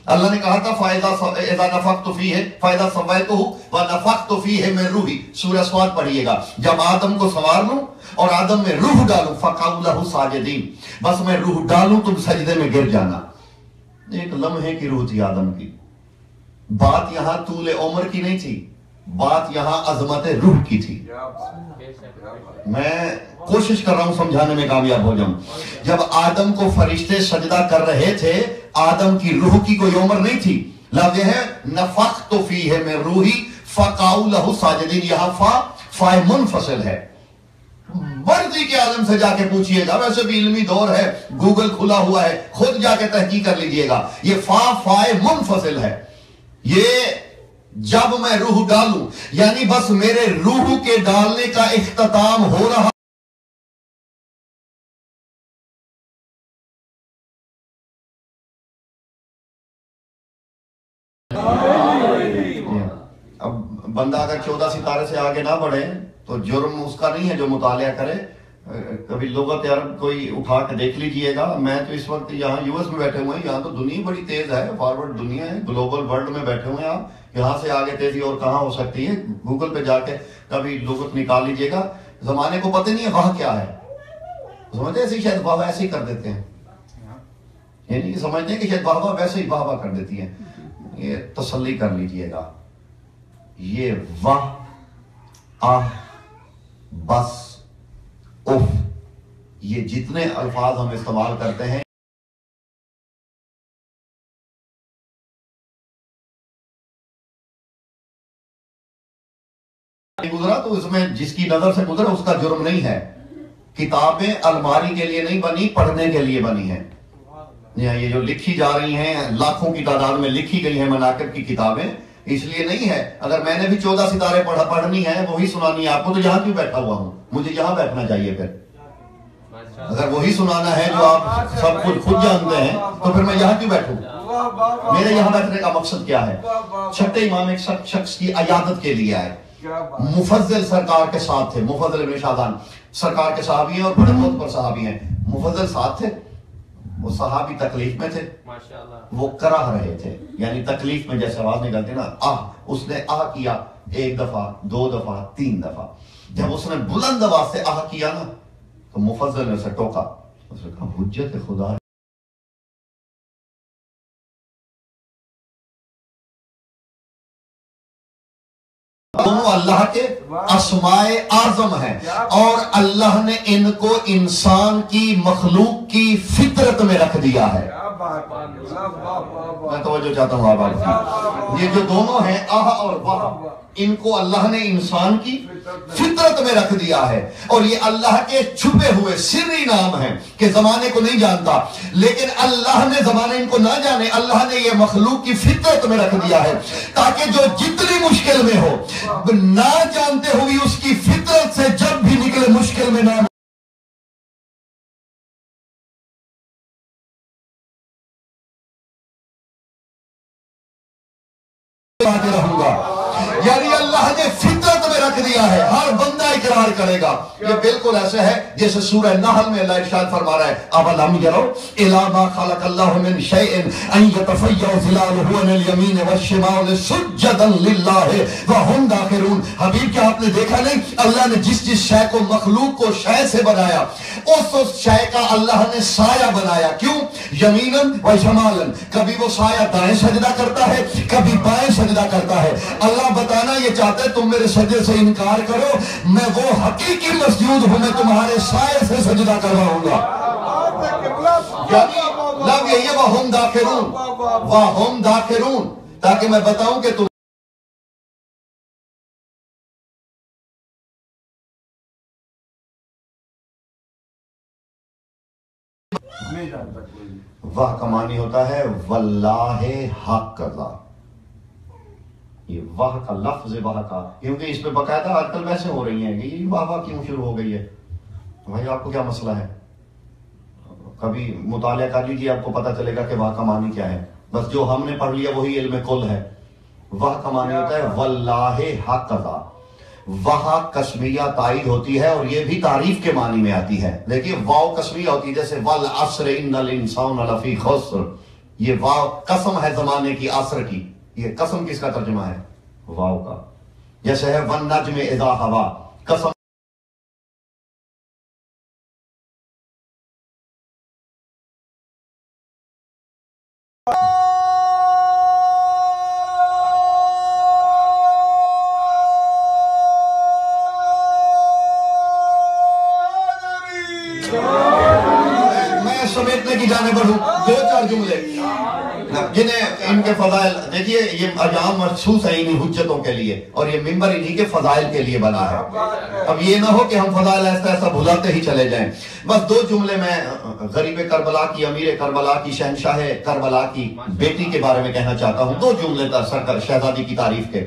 اللہ نے کہا تھا فَإِذَا نَفَخْتُ فِيهِ فَإِذَا سَوَّيْتُهُ وَنَفَخْتُ فِيهِ مِن رُوحِي، سورہ سواد پڑھیے گا، جب آدم کو سنوار لوں اور آدم میں روح ڈالوں فَقَعُوا لَهُ سَاجِدِينَ، بس میں روح ڈالوں تم سجدے میں گر جانا۔ ایک لمحے کی روح تھی آدم کی، بات یہاں طول عمر کی نہیں تھی، بات یہاں عظمت روح کی تھی۔ میں کوشش کر رہا ہوں سمجھانے میں کامیاب ہو جاؤں۔ جب آدم کو فرشتے سجدہ کر رہے تھے، آدم کی روح کی کوئی عمر نہیں تھی، لفظ ہے نفخت فیہ من روحی فقعوا لہ ساجدین، یہاں فا منفصل ہے۔ مرضی کے عالم سے جا کے پوچھئے گا، ویسے بھی علمی دور ہے، گوگل کھلا ہوا ہے، خود جا کے تحقیق کر لیجئے گا، یہ فا منفصل ہے۔ یہ جب میں روح ڈالوں، یعنی بس میرے روح کے ڈالنے کا اختتام ہو رہا۔ اب بندہ اگر 14 ستارے سے آگے نہ بڑھے تو جرم اس کا نہیں ہے جو مطالعہ کرے۔ کبھی لغت عرب کوئی اٹھا کے دیکھ لیجئے گا۔ میں تو اس وقت یہاں یو ایس میں بیٹھے ہوئے ہیں، یہاں تو دنیا بڑی تیز ہے، فارورڈ دنیا ہے، گلوبل ورلڈ میں بیٹھے ہوئے ہیں آپ، یہاں سے آگے تیزی اور کہاں ہو سکتی ہے؟ گوگل پہ جا کے کبھی لغت نکال لیجئے گا۔ زمانے کو پتہ نہیں ہے واہ کیا ہے، سمجھتے ہیں شاید واہ ایسے ہی کر دیتے ہیں، یعنی سمجھتے ہیں کہ شاید واہ ویسے ہی واہ کر دیتی ہے۔ یہ تسلی کر لیجئے گا، یہ واہ آہ بس اف، یہ جتنے الفاظ ہم استعمال کرتے ہیں گزرا تو اس میں جس کی نظر سے گزرا اس کا جرم نہیں ہے۔ کتابیں الماری کے لیے نہیں بنی، پڑھنے کے لیے بنی ہیں۔ یہ جو لکھی جا رہی ہیں، لاکھوں کی تعداد میں لکھی گئی ہیں مناقب کی کتابیں، اس لیے نہیں ہے۔ اگر میں نے بھی 14 ستارے پڑھنی ہے، وہی سنانی ہے آپ کو، تو یہاں کیوں بیٹھا ہوا ہوں؟ مجھے یہاں بیٹھنا چاہیے پھر۔ اگر وہی سنانا ہے جو آپ سب کچھ خود جانتے ہیں تو پھر میں یہاں کیوں بیٹھوں؟ میرے یہاں بیٹھنے کا مقصد کیا ہے؟ چھٹے امام ایک شخص کی عیادت کے لیے آئے، مفضل سرکار کے ساتھ تھے، مفضل ابن شاہدان سرکار کے صحابی ہیں اور بڑے بہت پر صحابی ہیں۔ مفضل ساتھ تھے، وہ صحابی تکلیف میں تھے، وہ کرہ رہے تھے، یعنی تکلیف میں جیسے آواز نکلتی نا آہ، اس نے آہ کیا 1 دفعہ 2 دفعہ 3 دفعہ۔ جب اس نے بلند آواز سے آہ کیا نا تو مفضل نے اسے ٹوکا، اس نے کہا حجت خدا ہے۔ دونوں اللہ کے اسماء اعظم ہیں اور اللہ نے ان کو انسان کی مخلوق کی فطرت میں رکھ دیا ہے۔ میں توجہ چاہتا ہوں آپ یہ جو دونوں ہیں آہ اور واہ، ان کو اللہ نے انسان کی فطرت میں رکھ دیا ہے، اور یہ اللہ کے چھپے ہوئے سری نام ہیں کہ زمانے کو نہیں جانتا، لیکن اللہ نے زمانے ان کو نہ جانے، اللہ نے یہ مخلوق کی فطرت میں رکھ دیا ہے تاکہ جو جتنی مشکل میں ہو نہ جانتے ہوئی اس کی فطرت سے جب بھی نکلے مشکل میں نہ رہوں گا۔ یعنی اللہ نے فطرت میں رکھ دیا ہے، ہر بندہ اقرار کرے گا۔ یہ بالکل ایسے ہے جیسے سورہ نحل میں اللہ ارشاد فرما رہا ہے اَوَلَمْ يَرَوْا إِلَىٰ مَا خَلَقَ اللَّهُ مِنْ شَيْءٍ أَن يَتَفَيَّأَ ظِلَالُهُ عَنِ الْيَمِينِ وَالشِّمَالِ سُجَّدًا لِلَّهِ وَهُمْ دَاخِرُونَ۔ حبیب کیا آپ نے دیکھا نہیں، اللہ نے جس شے کو مخلوق کو شے سے بنایا، اس شے کا اللہ نے سایہ بنایا۔ کیوں؟ یمیناً و شمالاً، کبھی وہ سایہ دائیں سجدہ کرتا ہے، کبھی بائیں سجدہ کرتا ہے۔ اللہ بتانا یہ چاہتا ہے تم میرے سجدے سے انکار کرو، میں وہ حقیقی مسجود ہوں، میں تمہارے سائے سے سجدہ کرواؤں گا۔ لب یہی ہے وَهُمْ دَاخِرُونَ وَهُمْ دَاخِرُونَ، تاکہ میں بتاؤں کہ تم واہ کا معنی ہوتا ہے واللہ حق قضا. یہ واہ کا لفظ واہ کا، کیونکہ اس پہ باقاعدہ آج کل ویسے ہو رہی ہیں کہ یہ واہ واہ کیوں شروع ہو گئی ہے. بھائی آپ کو کیا مسئلہ ہے؟ کبھی مطالعہ کر لیجیے، آپ کو پتہ چلے گا کہ واہ کا معنی کیا ہے. بس جو ہم نے پڑھ لیا وہی علم کل ہے. واہ کا معنی ہوتا ہے واللہ حق قضا. واہ قسمیہ تائید ہوتی ہے اور یہ بھی تعریف کے معنی میں آتی ہے. دیکھیے واو قسمیہ ہوتی ہے، جیسے والعصر ان الانسان لفی خسر. یہ واو قسم ہے زمانے کی، عصر کی. یہ قسم کس کا ترجمہ ہے؟ واو کا. جیسے ہے والنجم اذا ہوا، قسم میں سمیٹنے کی جانب بڑھوں. دو چار جملے جنہیں ان کے فضائل دیکھیے، یہ ایام مخصوص ہے انہی حجتوں کے لیے، اور یہ ممبر انہی کے فضائل کے لیے بنا ہے. اب یہ نہ ہو کہ ہم فضائل ایسا ایسا بھلاتے ہی چلے جائیں. بس دو جملے میں غریب کربلا کی، امیر کربلا کی، شہنشاہ کربلا کی بیٹی کے بارے میں کہنا چاہتا ہوں. دو جملے سرکار شہزادی کی تعریف کے،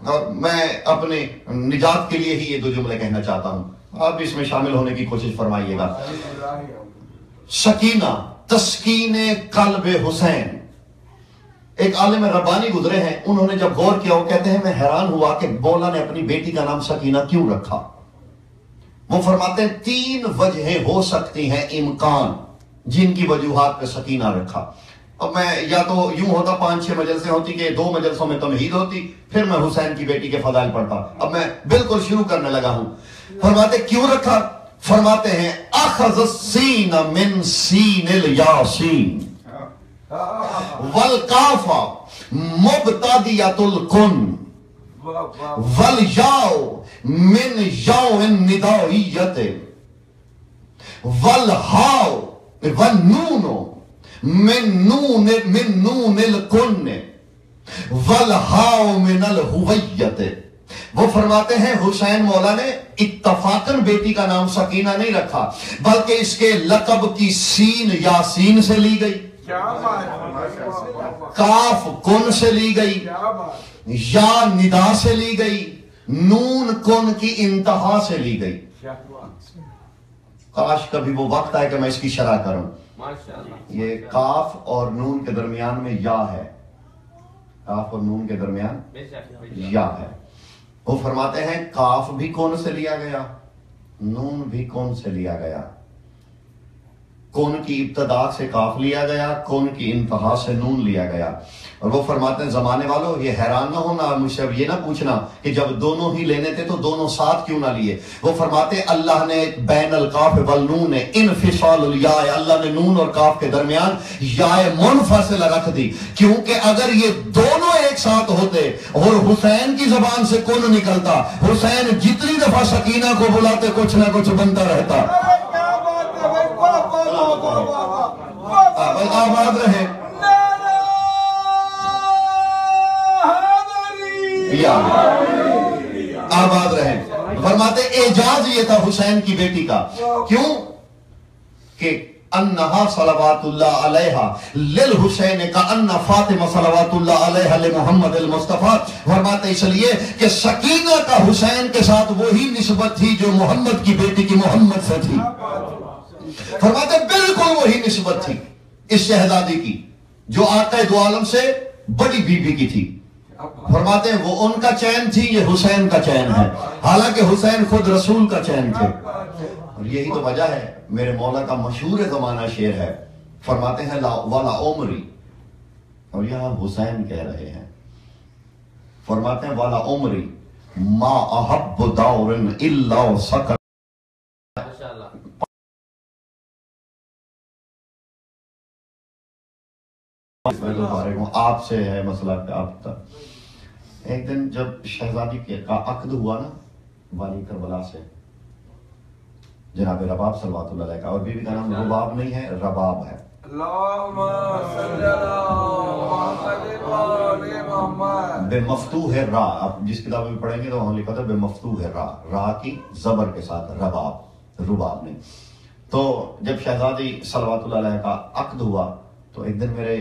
اور میں اپنے نجات کے لیے ہی یہ دو جملے کہنا چاہتا ہوں. آپ بھی اس میں شامل ہونے کی کوشش فرمائیے گا. سکینہ تسکین قلب حسین. ایک عالم ربانی گزرے ہیں، انہوں نے جب غور کیا، وہ کہتے ہیں میں حیران ہوا کہ مولا نے اپنی بیٹی کا نام سکینہ کیوں رکھا. وہ فرماتے ہیں 3 وجہیں ہو سکتی ہیں امکان جن کی وجوہات پہ سکینہ رکھا. اب میں یا تو یوں ہوتا 5-6 مجلسیں ہوتی کہ 2 مجلسوں میں تمہید ہوتی، پھر میں حسین کی بیٹی کے فضائل پڑھتا. اب میں بالکل شروع کرنے لگا ہوں. فرماتے کیوں رکھا؟ فرماتے ہیں اخذ السین من سین الیاسین والکاف مبتدیۃ الکن والیاء من یاء الندائیۃ والہاء والنون من نون الکن والہاء من الہویۃ. وہ فرماتے ہیں حسین مولا نے اتفاقاً بیٹی کا نام سکینہ نہیں رکھا، بلکہ اس کے لقب کی سین یاسین سے لی گئی، کاف کن سے لی گئی، یا ندا سے لی گئی، نون کن کی انتہا سے لی گئی. کاش کبھی وہ وقت آئے کہ میں اس کی شرح کروں. یہ کاف اور نون کے درمیان میں یا ہے، کاف اور نون کے درمیان یا ہے. وہ فرماتے ہیں کاف بھی کون سے لیا گیا، نون بھی کون سے لیا گیا. کون کی ابتدا سے کاف لیا گیا، کون کی انتہا سے نون لیا گیا. اور وہ فرماتے ہیں زمانے والوں یہ حیران نہ ہونا، مجھ سے اب یہ نہ پوچھنا کہ جب دونوں ہی لینے تھے تو دونوں ساتھ کیوں نہ لیے. وہ فرماتے ہیں اللہ نے بین القاف والنون انفصال الیاء، اللہ نے نون اور کاف کے درمیان یاء منفصل رکھ دی، کیونکہ اگر یہ دونوں ایک ساتھ ہوتے اور حسین کی زبان سے کون نکلتا، حسین جتنی دفعہ سکینہ کو بلاتے کچھ نہ کچھ بنتا رہتا. آباد رہے آباد رہے. فرماتے اعجاز یہ تھا حسین کی بیٹی کا، کیوں کہ انہا صلوات اللہ علیہ للحسین کا ان فاطمہ صلوات اللہ علیہ لمحمد المصطفیٰ. فرماتے اس لیے کہ سکینہ کا حسین کے ساتھ وہی نسبت تھی جو محمد کی بیٹی کی محمد سے تھی. فرماتے بالکل وہی نسبت تھی اس شہزادی کی جو آقا دو عالم سے بڑی بی بی کی تھی. فرماتے ہیں وہ ان کا چین تھی، یہ حسین کا چین ہے، حالانکہ حسین خود رسول کا چین تھے. اور یہی تو وجہ ہے، میرے مولا کا مشہور زمانہ شعر ہے. فرماتے ہیں والا عمری، اور یہاں حسین کہہ رہے ہیں. فرماتے ہیں والا عمری ما احب دور الا سکر. آپ سے ہے مسئلہ کہ آپ تک. ایک دن جب شہزادی کا عقد ہوا نا والی کربلا سے، جناب رباب صلوات اللہ علیہ کا، اور بیوی کا نام رباب نہیں ہے، رباب ہے. اللہم صلی اللہ محمد محمد. بے مفتوح را، آپ جس کتاب میں پڑھیں گے تو وہاں لکھا تھا بے مفتوح را، را کی زبر کے ساتھ رباب نہیں. تو جب شہزادی صلوات اللہ علیہ کا عقد ہوا تو ایک دن میرے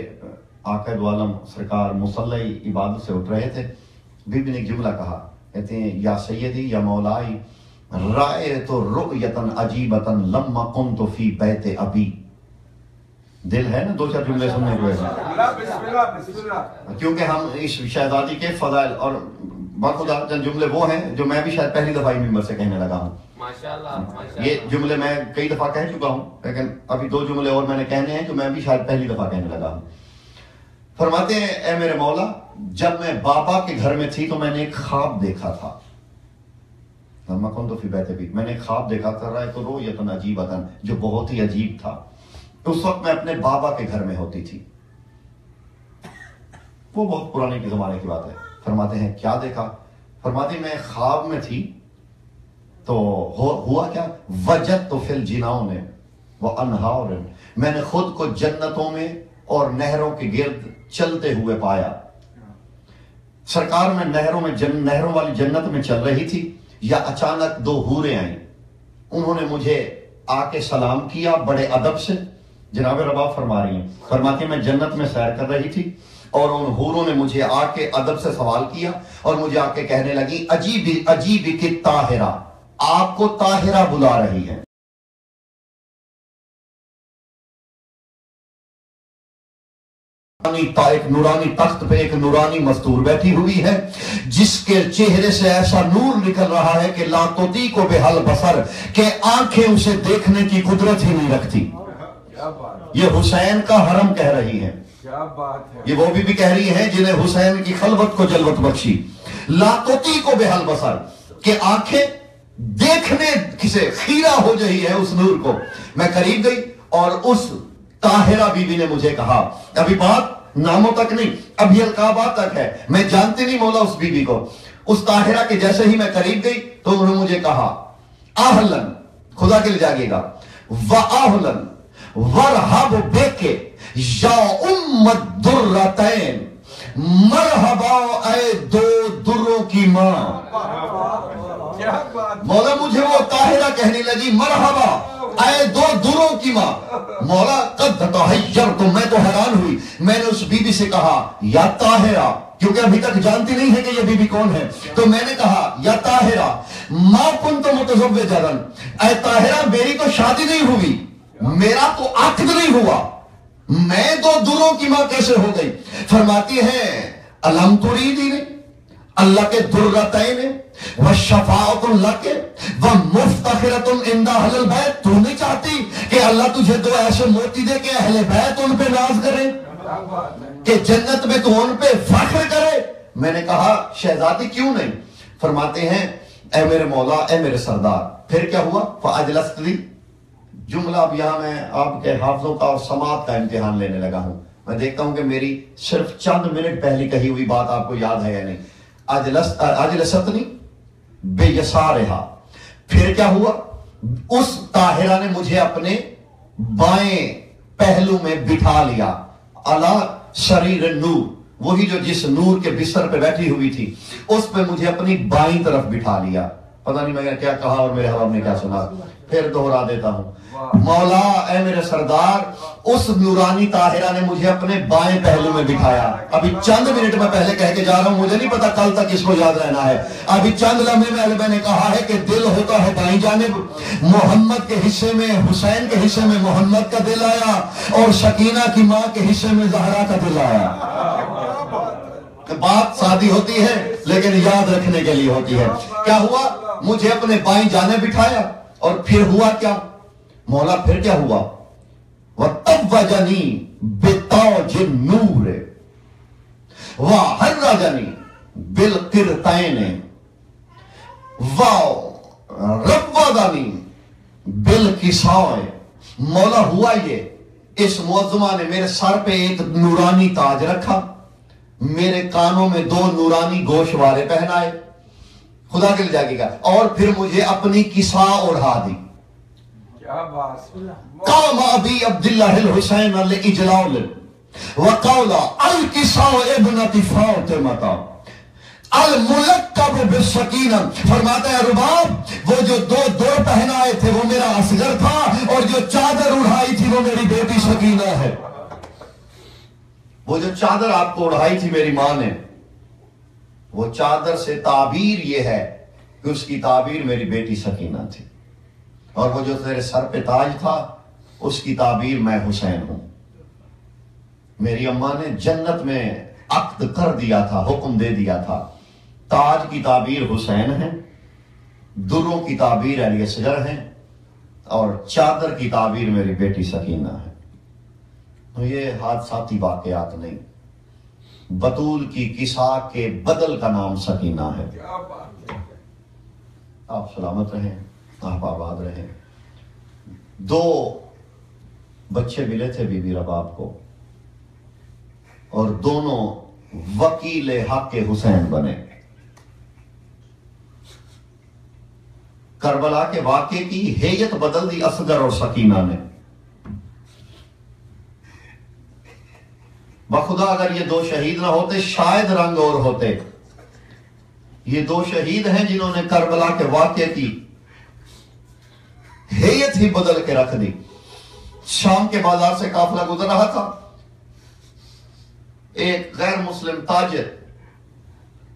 آقا دو عالم سرکار مصلی عبادت سے اٹھ رہے تھے. بی بی نے ایک جملہ کہا، کہتے ہیں یا سیدی یا مولائی رأیت رؤیتا عجیبتا لما کنت فی بیت ابی. دل ہے نا دو چار جملے سننے کو ایسا، بسم اللہ. کیونکہ ہم اس شہزادی کے فضائل اور باخدا چند جملے وہ ہیں جو میں بھی شاید پہلی دفعہ ہی ممبر سے کہنے لگا ہوں. یہ جملے میں کئی دفعہ کہہ چکا ہوں لیکن ابھی دو جملے اور میں نے کہنے ہیں جو میں بھی شاید پہلی دفعہ کہنے لگا ہوں. فرماتے ہیں اے میرے مولا، جب میں بابا کے گھر میں تھی تو میں نے ایک خواب دیکھا تھا. لما کنت فی بیت ابی، میں نے ایک خواب دیکھا تھا رأیت رؤیتا عجیبتا، جو بہت ہی عجیب تھا. اس وقت میں اپنے بابا کے گھر میں ہوتی تھی. وہ بہت پرانے کے زمانے کی بات ہے. فرماتے ہیں کیا دیکھا؟ فرماتے ہیں میں خواب میں تھی تو ہوا کیا، وجدت فی الجنان وانہار، میں نے خود کو جنتوں میں اور نہروں کے گرد چلتے ہوئے پایا. سرکار میں نہروں والی جنت میں چل رہی تھی، یا اچانک دو حوریں آئیں. انہوں نے مجھے آ کے سلام کیا بڑے ادب سے. جناب رباب فرما رہی ہیں، فرماتی ہیں میں جنت میں سیر کر رہی تھی اور ان حوروں نے مجھے آ کے ادب سے سوال کیا اور مجھے آ کے کہنے لگی عجیب کی طاہرہ، آپ کو طاہرہ بلا رہی ہے. ایک نورانی تخت پہ ایک نورانی مستور بیٹھی ہوئی ہے جس کے چہرے سے ایسا نور نکل رہا ہے کہ لا تطیق بہل بصر، کہ آنکھیں اسے دیکھنے کی قدرت ہی نہیں رکھتی. یہ حسین کا حرم کہہ رہی ہیں، یہ وہ بھی کہہ رہی ہیں جنہیں حسین کی خلوت کو جلوت بخشی. لا تطیق بہل بصر، کہ آنکھیں دیکھنے کسے خیرہ ہو جہی ہے اس نور کو. میں قریب گئی اور اس طاہرہ بی بی نے مجھے کہا، ابھی بات ناموں تک نہیں، ابھی القابات تک ہے، میں جانتی نہیں مولا اس بی بی کو. اس طاہرہ کے جیسے ہی میں قریب گئی تو انہوں نے مجھے کہا اہلن، خدا کے لے جاگیے گا، وَأَهْلًا وَرْحَبْ بِكَ یا ام الدرتین، مرحبا اے دو دروں کی ماں. مولا مجھے وہ طاہرہ کہنے لگی مرحبا اے دو دروں کی ماں. مولا قد تحیرت، میں تو حیران ہوئی. میں نے اس بی بی سے کہا یا طاہرہ، کیونکہ ابھی تک جانتی نہیں ہے کہ یہ بی بی کون ہے. تو میں نے کہا یا طاہرہ ما کنت متزوجا، اے طاہرہ میری تو شادی نہیں ہوئی، میرا تو عقد نہیں ہوا، میں دو دروں کی ماں کیسے ہو گئی؟ فرماتی ہیں علم تریدی نے، اللہ کے درتین وشفاعت لک ومفتخرۃ عند اہل البیت، تو نہیں چاہتی کہ اللہ تجھے دو ایسے موتی دے کہ اہل بیت ان پہ ناز کرے، کہ جنت میں تو ان پہ فخر کرے؟ میں نے کہا شہزادی کیوں نہیں؟ فرماتے ہیں اے میرے مولا، اے میرے سردار. پھر کیا ہوا؟ فاجلستنی، جملہ اب یہاں میں آپ کے حافظوں کا اور سماعت کا امتحان لینے لگا ہوں. میں دیکھتا ہوں کہ میری صرف چند منٹ پہلی کہی ہوئی بات آپ کو یاد ہے یا نہیں. اجلستنی بے یسارہا، پھر کیا ہوا؟ اس طاہرہ نے مجھے اپنے بائیں پہلو میں بٹھا لیا. علی سریر النور، وہی جو جس نور کے بستر پہ بیٹھی ہوئی تھی اس پہ مجھے اپنی بائیں طرف بٹھا لیا. پتہ نہیں میں کیا کہا اور میرے حواب نے کیا سنا، پھر دوہرا دیتا ہوں. مولا اے میرے سردار، اس نورانی طاہرہ نے مجھے اپنے بائیں پہلو میں بٹھایا. ابھی چند منٹ میں پہلے کہہ کے جا رہا ہوں، مجھے نہیں پتا کل تک اس کو یاد رہنا ہے. ابھی چند لمحے میں نے کہا ہے کہ دل ہوتا ہے بائیں جانب. محمد کے حصے میں، حسین کے حصے میں محمد کا دل آیا اور سکینہ کی ماں کے حصے میں زہرا کا دل آیا. بات سادی ہوتی ہے لیکن یاد رکھنے کے لیے ہوتی ہے. کیا ہوا؟ مجھے اپنے بائیں جانب بٹھایا اور پھر ہوا کیا؟ مولا پھر کیا ہوا؟ وَتَوَّجَنِي بِتَاجِ النُّورِ وَحَرَّجَنِي بِالْقِرْتَيْنِ وَرَوَّضَنِي بِالْكِسَاءِ. مولا ہوا یہ، اس معظمہ نے میرے سر پہ ایک نورانی تاج رکھا، میرے کانوں میں دو نورانی گوشوارے پہنائے، خدا کے لے جاگے گا، اور پھر مجھے اپنی کساء اڑھا دی. کیا بات ہے. قام ابی عبداللہ الحسین الاجلال وقال الکساء ابنت فاطمہ الملقب بالسکینہ. فرماتا ہے رباب وہ جو دو پہنائے تھے وہ میرا اصغر تھا، اور جو چادر اڑھائی تھی وہ میری بیٹی سکینہ ہے. وہ جو چادر آپ کو اڑھائی تھی میری ماں نے، وہ چادر سے تعبیر یہ ہے کہ اس کی تعبیر میری بیٹی سکینہ تھی، اور وہ جو تیرے سر پہ تاج تھا اس کی تعبیر میں حسین ہوں. میری اماں نے جنت میں عقد کر دیا تھا، حکم دے دیا تھا. تاج کی تعبیر حسین ہے، دروں کی تعبیر علی اصغر ہے، اور چادر کی تعبیر میری بیٹی سکینہ ہے. تو یہ حادثاتی واقعات نہیں. بطول کی کساء کے بدل کا نام سکینہ ہے. کیا بات ہے. آپ سلامت رہیں، آپ آباد رہیں. 2 بچے ملے تھے بی بی رباب کو، اور دونوں وکیل حق حسین بنے. کربلا کے واقعے کی ہیئت بدل دی اصغر اور سکینہ نے. بخدا اگر یہ 2 شہید نہ ہوتے شاید رنگ اور ہوتے. یہ 2 شہید ہیں جنہوں نے کربلا کے واقعے کی ہیئت ہی بدل کے رکھ دی. شام کے بازار سے قافلہ گزر رہا تھا. ایک غیر مسلم تاجر،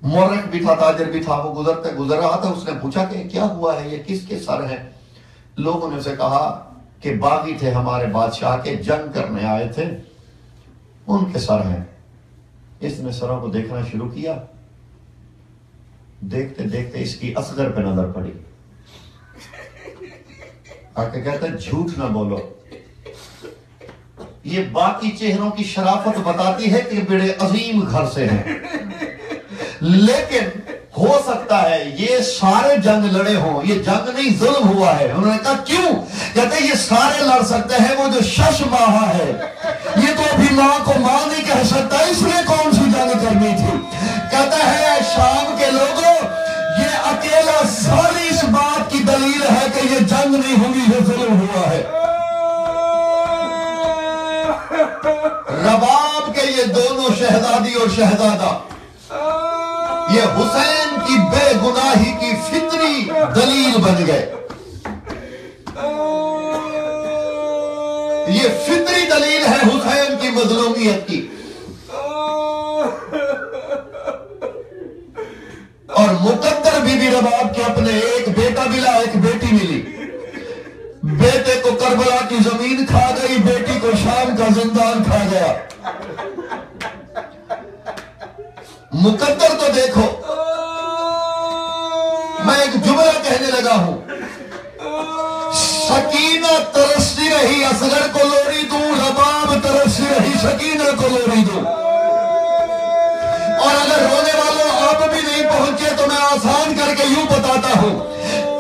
مورخ بھی تھا، تاجر بھی تھا، وہ گزر رہا تھا. اس نے پوچھا کہ کیا ہوا ہے، یہ کس کے سر ہیں؟ لوگوں نے اسے کہا کہ باغی تھے ہمارے بادشاہ کے، جنگ کرنے آئے تھے، ان کے سر ہیں. اس نے سروں کو دیکھنا شروع کیا. دیکھتے دیکھتے اس کی اصغر پہ نظر پڑی. آکے کہتا ہے جھوٹ نہ بولو. یہ باقی چہروں کی شرافت بتاتی ہے کہ بڑے عظیم گھر سے ہیں، لیکن ہو سکتا ہے یہ سارے جنگ لڑے ہوں، یہ جنگ نہیں ظلم ہوا ہے. انہوں نے کہا کیوں؟ کہتے ہیں یہ سارے لڑ سکتے ہیں، وہ جو 6 ماہ ہے یہ تو ابھی ماں کو ماں نہیں کہہ سکتا، اس نے کون سی جنگ کرنی تھی؟ کہتا ہے شام کے لوگوں یہ اکیلا ساری اس بات کی دلیل ہے کہ یہ جنگ نہیں ہوئی، یہ ظلم ہوا ہے. رباب کے یہ دونوں شہزادی اور شہزادہ یہ حسین کی بے گناہی کی فطری دلیل بن گئے. یہ فطری دلیل ہے حسین کی مظلومیت کی. اور مقدر بی بی رباب کے اپنے ایک بیٹا ملا، ایک بیٹی ملی. بیٹے کو کربلا کی زمین کھا گئی، بیٹی کو شام کا زندان کھا گیا. مقدر تو دیکھو. میں ایک جملہ کہنے لگا ہوں، سکینہ ترستی رہی اصغر کو لوری دوں، رباب ترستی رہی سکینہ کو لوری دوں. اور اگر رونے والوں آپ بھی نہیں پہنچے تو میں آسان کر کے یوں بتاتا ہوں،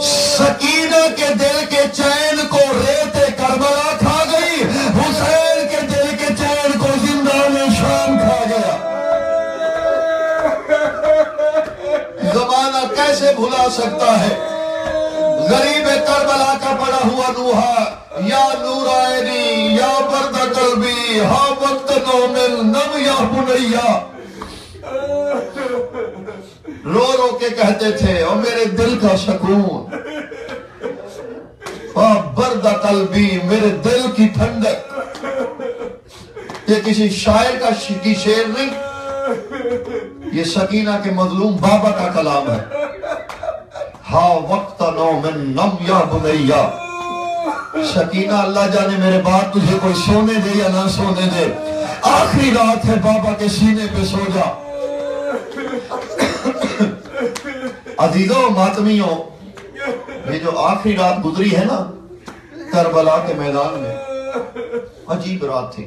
سکینہ کے دل کے چین کو ریت کربلا کھا گئی، حسین کے دل کے چین کو زندان شام کھا گیا. زمانہ کیسے بھلا سکتا ہے؟ غریب کربلا کا پڑا ہوا نوحہ، یا نور عینی یا برد قلبی ہا وقت نومن نم یا بنیا. رو رو کے کہتے تھے او میرے دل کا سکون، برد قلبی میرے دل کی ٹھنڈک. یہ کسی شاعر کی شعر نہیں، یہ سکینہ کے مظلوم بابا کا کلام ہے. ہا وقت نومن نم یا بنیا. سکینہ اللہ جانے میرے بعد تجھے کوئی سونے دے یا نہ سونے دے، آخری رات ہے، بابا کے سینے پہ سو جا. عزیزوں ماتمیوں، یہ جو آخری رات گزری ہے نا کربلا کے میدان میں، عجیب رات تھی.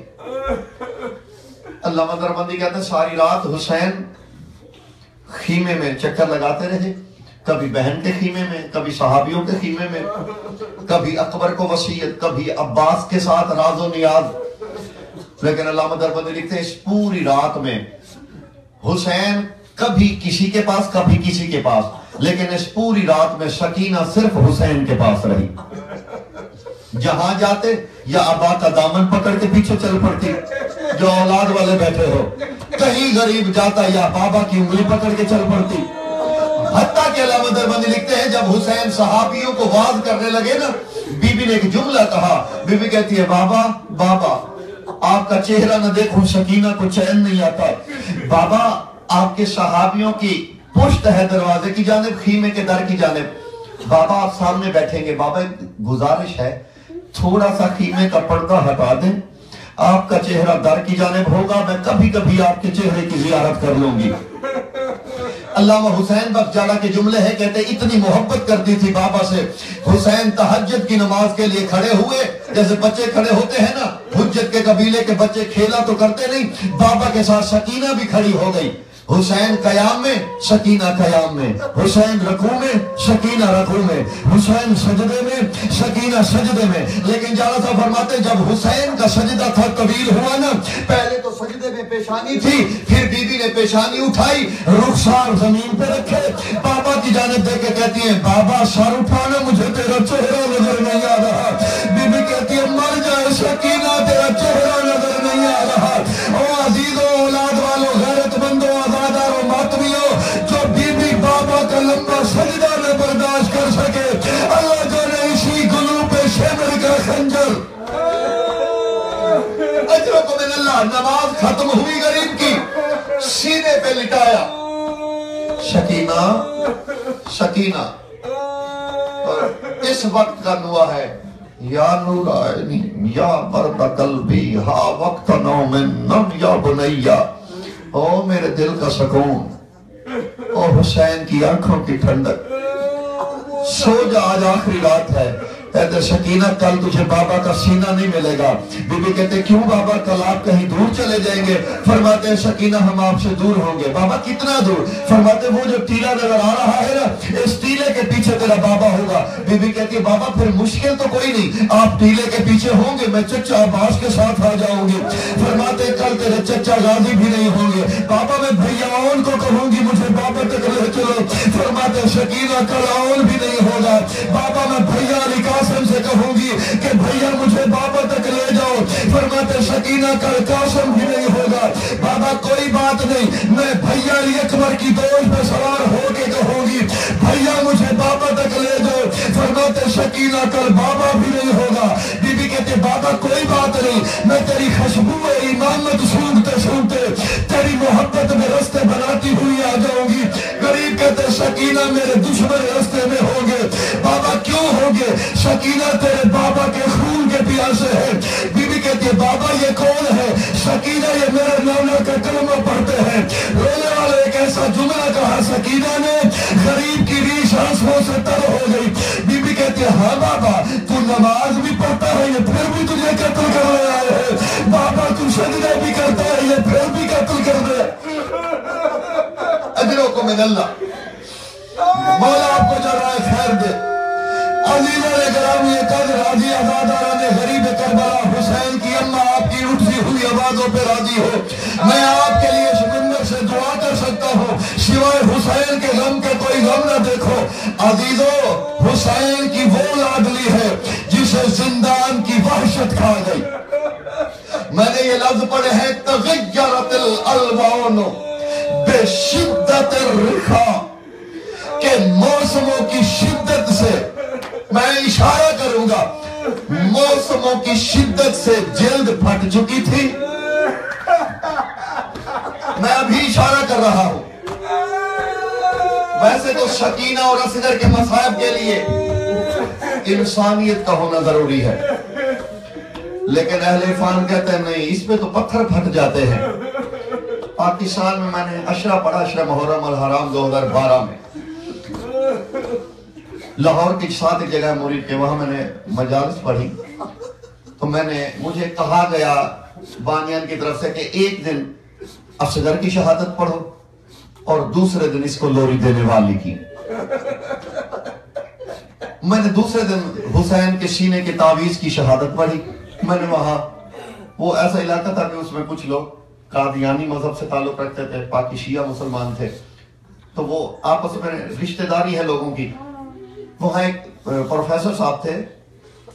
علامہ دربندی کہتے ہیں ساری رات حسین خیمے میں چکر لگاتے رہے، کبھی بہن کے خیمے میں، کبھی صحابیوں کے خیمے میں، کبھی اکبر کو وصیت، کبھی عباس کے ساتھ راز و نیاز. لیکن علامہ دربندی لکھتے ہیں اس پوری رات میں حسین کبھی کسی کے پاس کبھی کسی کے پاس، لیکن اس پوری رات میں سکینہ صرف حسین کے پاس رہی. جہاں جاتے یا ابا کا دامن پکڑ کے پیچھے چل پڑتی جو اولاد والے بیٹھے ہو، کہیں غریب جاتا یا بابا کی انگلی پکڑ کے چل پڑتی۔ حتیٰ کہ علامہ دیوبندی لکھتے ہیں جب حسین صحابیوں کو واز کرنے لگے نا، بی بی نے ایک جملہ کہا، بی بی کہتی ہے بابا بابا آپ کا چہرہ نہ دیکھوں سکینہ کو چین نہیں آتا، بابا آپ کے صحابیوں کی پشت ہے دروازے کی جانب، خیمے کے در کی جانب، بابا آپ سامنے بیٹھیں گے، بابا ایک گزارش ہے تھوڑا سا خیمے کا پردہ ہٹا دیں، آپ کا چہرہ در کی جانب ہوگا، میں کبھی کبھی آپ کے چہرے کی زیارت کر لوں گی۔ علامہ حسین بخش جالا کے جملے ہیں، کہتے اتنی محبت کرتی تھی بابا سے، حسین تہجد کی نماز کے لیے کھڑے ہوئے، جیسے بچے کھڑے ہوتے ہیں نا، حجت کے قبیلے کے بچے کھیلا تو کرتے نہیں، بابا کے ساتھ سکینہ بھی کھڑی ہو گئی، حسین قیام میں سکینہ قیام میں، حسین رکوع میں سکینہ رکوع میں، حسین سجدے میں سکینہ سجدے میں۔ لیکن جالا صاحب فرماتے جب حسین کا سجدہ تھا طویل ہوا نا، پہلے تو سجدے میں پیشانی تھی، پھر بی بی نے پیشانی اٹھائی، رخسار زمین پہ رکھے، بابا کی جانب دے کے کہتی ہیں بابا سر اٹھانا مجھے تیرا چہرہ نظر نہیں آ رہا، بی بی کہتی ہے مر جائے سکینہ تیرا چہرہ نظر نہیں آ رہا۔ او عزیزو اولاد والو غیرت مندو جو بی بی بابا کا لمبا سجدہ نہ برداشت کر سکے، اللہ جانے اسی گلو پہ شمر کا خنجر۔ اجرکم من اللہ، نماز ختم ہوئی غریب کی، سینے پہ لٹایا، سکینہ سکینہ، اور اس وقت کا نوا ہے یا نور عینی یا برد قلبی ہا وقت نوم نم یا بنیا، او میرے دل کا سکون، او حسین کی آنکھوں کی ٹھنڈک، سو جا آج آخری رات ہے، کہتے سکینہ کل تجھے بابا کا سینہ نہیں ملے گا۔ بی بی کہتے کیوں بابا کل آپ کہیں دور چلے جائیں گے؟ فرماتے ہیں سکینہ ہم آپ سے دور ہوں گے۔ بابا کتنا دور؟ فرماتے وہ جو ٹیلہ نظر آ رہا ہے نا، اس ٹیلے کے پیچھے تیرا بابا ہوگا۔ بی بی کہتی ہے بابا پھر مشکل تو کوئی نہیں، آپ ٹیلے کے پیچھے ہوں گے، میں چچا عباس کے ساتھ آ جاؤں گی۔ فرماتے کل تیرے چچا غازی بھی نہیں ہوں گے، بابا میں بھیاؤن کو کہوں گی مجھے بابا تک لے چلو۔ فرماتے سکینہ کل آؤن بھی نہیں ہوگا، بابا میں بھیا علی قاسم سے کہوں گی کہ بھیا مجھے بابا تک لے جاؤ۔ فرماتے سکینہ کل قاسم بھی نہیں ہوگا، بابا کوئی بات نہیں، میں بھیا علی اکبر کی دوش پہ سوار ہو کے کہوں گی بھیا مجھے بابا تک لے جاؤ۔ فرماتے سکینہ کل بابا بھی نہیں ہوگا۔ بی بی کہتے بابا کوئی بات نہیں، میں تیری خوشبو امامت سونگتے سونگتے تیری محبت میں رستے بناتی ہوئی آ جاؤں گی۔ غریب کہتے سکینہ میرے دشمن رستے میں ہوں گے۔ بابا کیوں ہوں گے؟ سکینہ تیرے بابا کے خون کے پیاسے ہے۔ بی بی کہتی ہے بابا یہ کون ہے؟ سکینہ یہ میرے نانا کا کلمہ پڑھتے ہیں۔ رونے والے ایک ایسا جملہ کہا سکینہ نے، غریب کی ریش آنسوؤں سے تر ہو گئی۔ بی بی کہتی ہے ہاں بابا تو نماز بھی پڑھتا ہے یہ پھر بھی تجھے قتل کرنے آئے ہیں، بابا تو سجدے بھی کرتا ہے یہ پھر بھی قتل کر دے۔ اجرکم من اللہ، مولا آپ کو جرائے خیر دے۔ عزیزان گرامی قدر راضی آزادارہ نے غریب کربلا حسین کی اماں آپ کی اٹھتی ہوئی آوازوں پہ راضی ہو، میں آپ کے لیے اس منبر سے دعا کر سکتا ہوں سوائے حسین کے غم کے کوئی غم نہ دیکھو۔ عزیزو حسین کی وہ لاڈلی ہے جسے زندان کی وحشت کھا گئی۔ میں نے یہ لفظ پڑھے ہیں تغیرت الالوان بشدت الرخا، کہ موسموں کی شدت سے، میں اشارہ کروں گا، موسموں کی شدت سے جلد پھٹ چکی تھی، میں ابھی اشارہ کر رہا ہوں۔ ویسے تو سکینہ اور اصغر کے مصائب کے لیے انسانیت کا ہونا ضروری ہے، لیکن اہل عرفان کہتے ہیں نہیں، اس پہ تو پتھر پھٹ جاتے ہیں۔ پاکستان میں نے عشرہ پڑھا، عشرہ محرم الحرام 2012 میں، لاہور کے ساتھ ایک جگہ مرید کے، وہاں میں نے مجالس پڑھی، تو مجھے کہا گیا بانیان کی طرف سے کہ ایک دن اصغر کی شہادت پڑھو اور دوسرے دن اس کو لوری دینے والی کی۔ میں نے دوسرے دن حسین کے سینے کے تعویذ کی شہادت پڑھی۔ میں نے وہاں، وہ ایسا علاقہ تھا کہ اس میں کچھ لوگ قادیانی مذہب سے تعلق رکھتے تھے، باقی شیعہ مسلمان تھے، تو وہ آپس میں رشتہ داری ہے لوگوں کی۔ وہاں ایک پروفیسر صاحب تھے،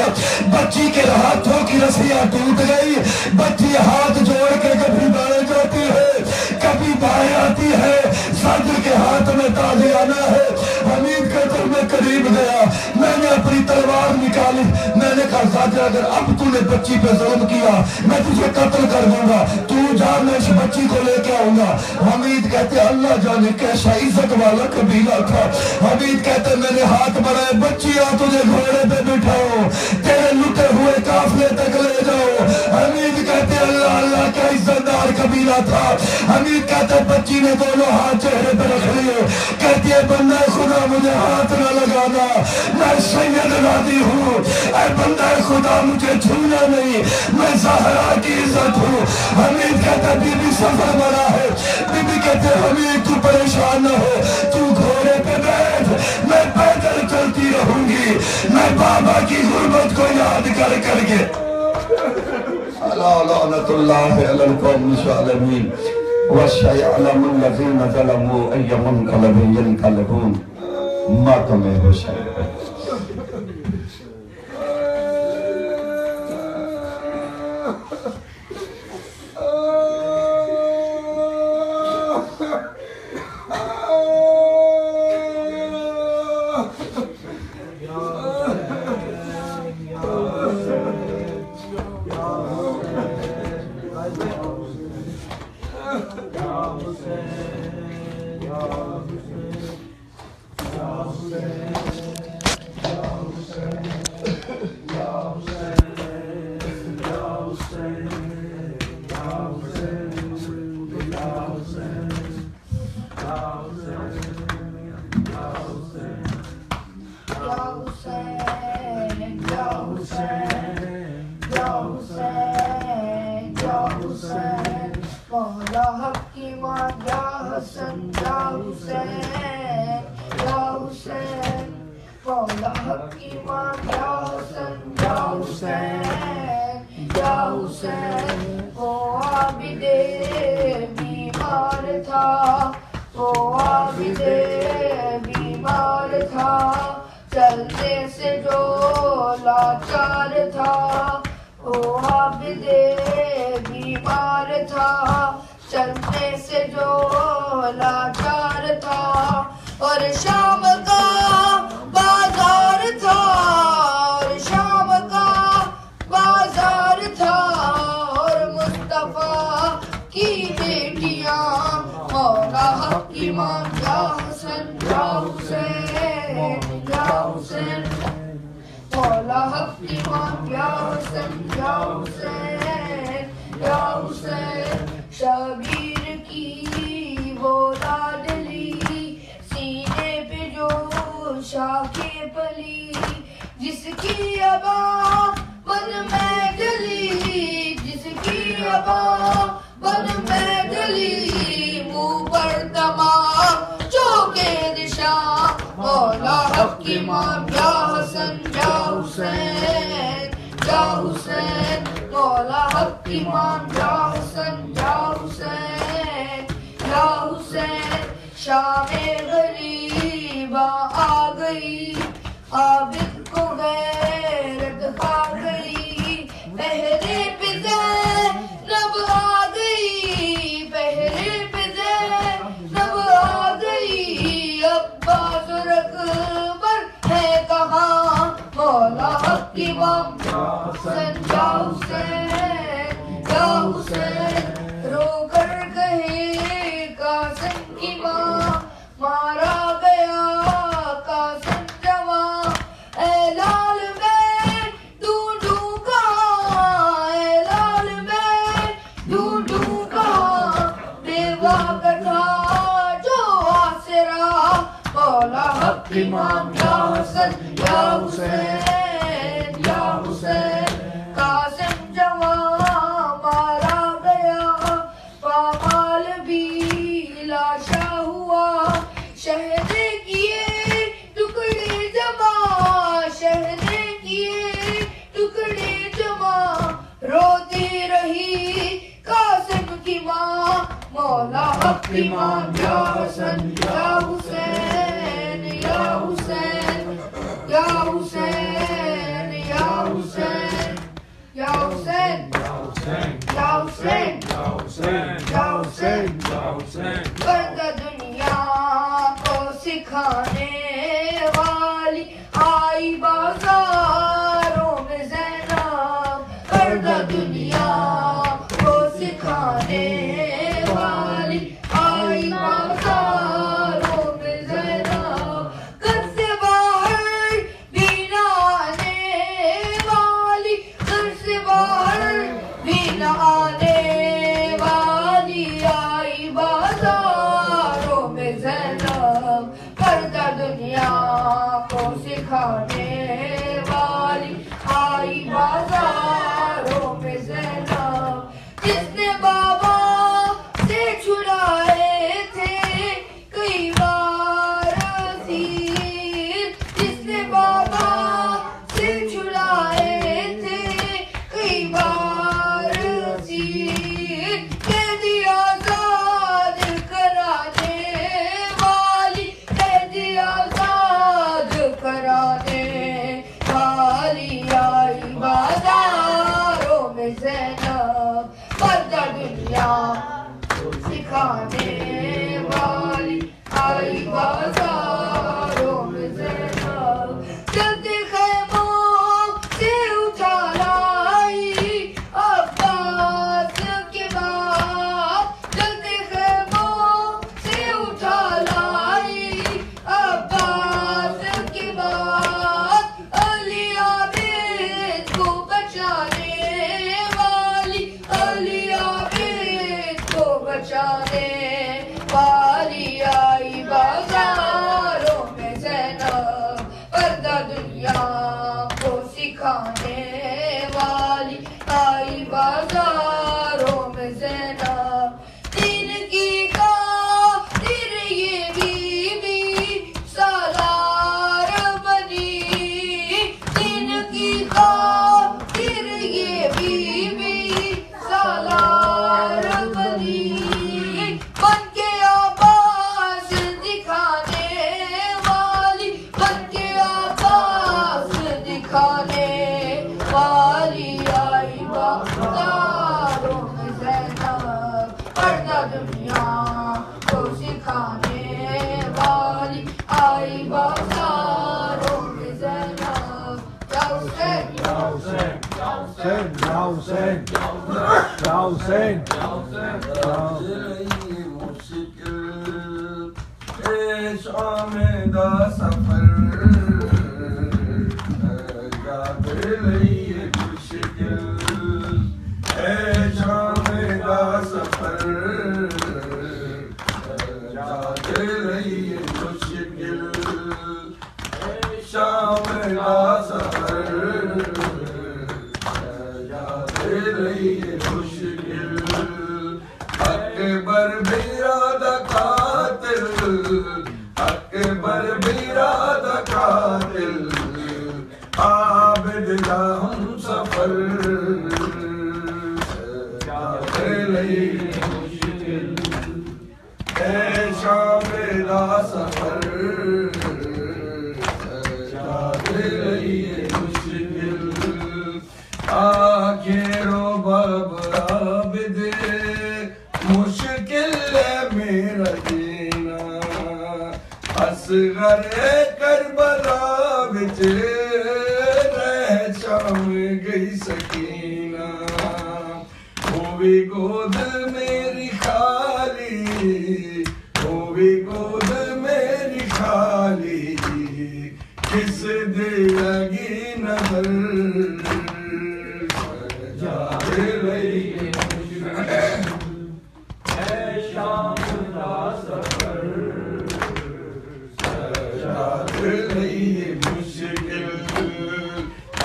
بچی کے ہاتھوں کی رسیاں ٹوٹ گئی. بچی ہاتھ جوڑ کے کبھی دائیں جاتی ہے کبھی بائیں آتی ہے. صدر کے ہاتھ میں تازیانہ ہے. حمید کا جب میں قریب گیا میں نے اپنی تلوار نکالی. میں نے کہا صدر اگر اب تو نے بچی پہ ظلم کیا میں تجھے قتل کر دوں گا. تو جا میں اس بچی کو لے کے آؤں گا. حمید کہتے اللہ جانے کیسا عزت والا قبیلہ تھا. حمید کہتے میں نے ہاتھ بڑھائے بچی آ تجھے گھوڑے پہ بٹھاؤ تیرے لٹے ہوئے قافلے تک لے جاؤ. حمید کہتے اللہ اللہ کیا عزت دار قبیلہ تھا. حمید کہتے بچی نے دونوں ہاتھ چہرے پہ رکھ لیے. کہتی ہے بندہ خدا مجھے ہاتھ نہ لگانا میں سید نادی ہوں. اے بندہ خدا مجھے چھونا نہیں میں زہرا کی عزت ہوں. حمید کہتا بی بی سفر بڑا ہے. بی بی کہتے حمید تو پریشان نہ ہو تو گھوڑے پہ بیٹھ میں پیدل چلتی رہوں گی. میں بابا کی غربت کو یاد کر کر کے لعنت اللہ علی القوم الظالمین وسيعلم الذين ظلموا أي منقلب ينقلبون. ماتم حسین. شبیر کی وہ لاڈلی سینے پہ جو شاخیں پلی جس کی ابا بن میں ڈلی جس کی ابا بن میں ڈلی منہ پر تمام چوکے نشاں مولا حق کی ماں یا حسن یا حسین یا حسین مولا حق کی ماں یا حسن یا حسین یا حسین. شام غریبہ آ گئی عابد کو غیرت کھا گئی. پہرے پہ زینب آ گئی پہرے پہ زینب آ گئی. عباس اور اکبر ہے کہاں مولا حق کی ماں یا حسن یا حسین یا حسین. رو کر کہے قاسم کی ماں مارا گیا قاسم جوان. اے لال میں ڈھونڈوں کہاں اے لال میں ڈھونڈوں کہاں. بیوہ کا تھا جو آسرا مولا حق کی ماں یا حسن یا حسین یا حسین. قاسم جوان مارا گیا پامال بھی لاشا ہوا. شہد کیے ٹکڑے جمع شہد کیے ٹکڑے جمع. روتی رہی قاسم کی ماں مولا حق کی ماں یا حسن یا حسین یا حسین یا حسین. حسین یا حسین پردہ دنیا کو سکھانے والی آئی بازاروں میں زینب پردہ دنیا کو سکھانے والی آئی بازاروں میں زینب گھر سے باہر بھی نہ آنے والی گھر سے باہر بھی نہ آنے والی آئی بازاروں میں زینب پردہ دنیا کو سکھانے والی آئی بازاروں میں زینب جس نے بابا سے چھڑائے تھے کئی بار اسیر جس نے بابا سے چھڑائے تھے کئی بار اسیر قیدی آزاد کرانے والی قیدی آزاد کرانے والی آئی بازاروں میں زینب پردہ دنیا کو سکھانے والی آئی بازاروں میں زینب جلدی خیموں سے اٹھا لائی عباس کے بعد جلدی خیموں سے اٹھا لائی عباس کے بعد علی عابد کو بچانے والی علی عابد کو بچانے والی آئی بازاروں میں زینب پردہ دنیا کو سکھانے والی آئی بازاروں میں زینب دین کی خاطر یہ بی بی سالار بنی دین کی خاطر یہ بی بی سالار بنی بن کے عباس دکھانے والی بن کے عباس دکھانے والی آئی بازاروں میں زینب پردہ دنیا کو سکھانے والی آئی بازاروں میں زینب یا حسین اکبر بیرادہ قاتل اکبر بیرادہ قاتل عابد دا ہم سفر مشکل اے شام دا سفر مشکل آخرو باب عابد مشکل ہے میرا جینا اصغر کربلا وچ رہ شام گئی سکینہ ہووی گود میری خالی ہووی گود میری خالی کس دے لگی نظر جاتے رہی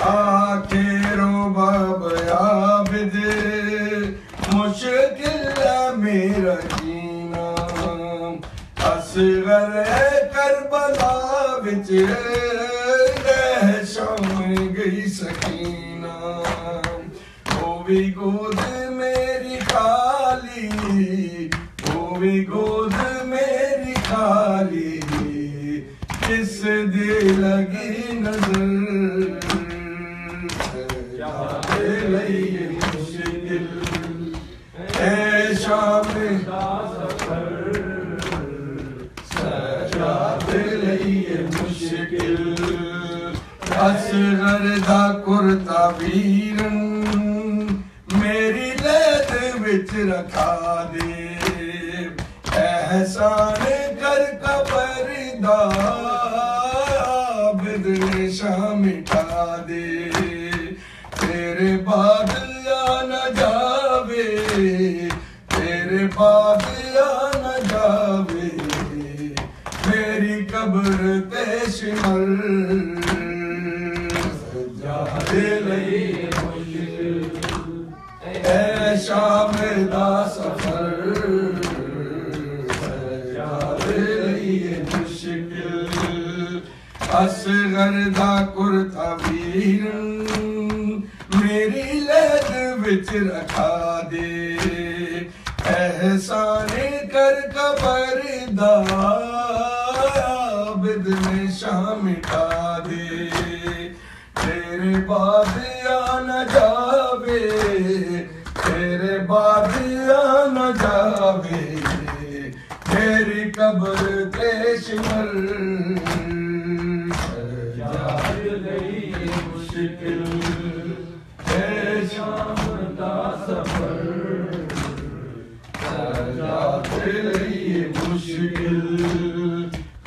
آخرو باب عابد مشکل ہے میرا جینا اصغر کربلا وچ رہ شام گئی سکینہ ہووی گود میری خالی ہووی گود میری خالی کس دے لگی نظر شام سجاد لئیے مشکل اصغر دا کرتا ویرن میری لید وچ رکھا دے احسان کر قبر دا عابد نشاں مٹا دے تیرے بعد یا نہ جاوے تیرے بعد یا نہ جاوے میری قبر تے شمر سجادے لئی مشکل اے شام دا سفر سجادے لئی مشکل اصغر دا کرتا ویرن میری لید وچ رکھا دے احسان کر قبر دا عابد نشاں مٹا دے تیرے بعد یا نہ جاوے تیرے بعد یا نہ جاوے میری قبر تے شمر سجاد لئی مشکل اے شام دا سفر سجاد لئی مشکل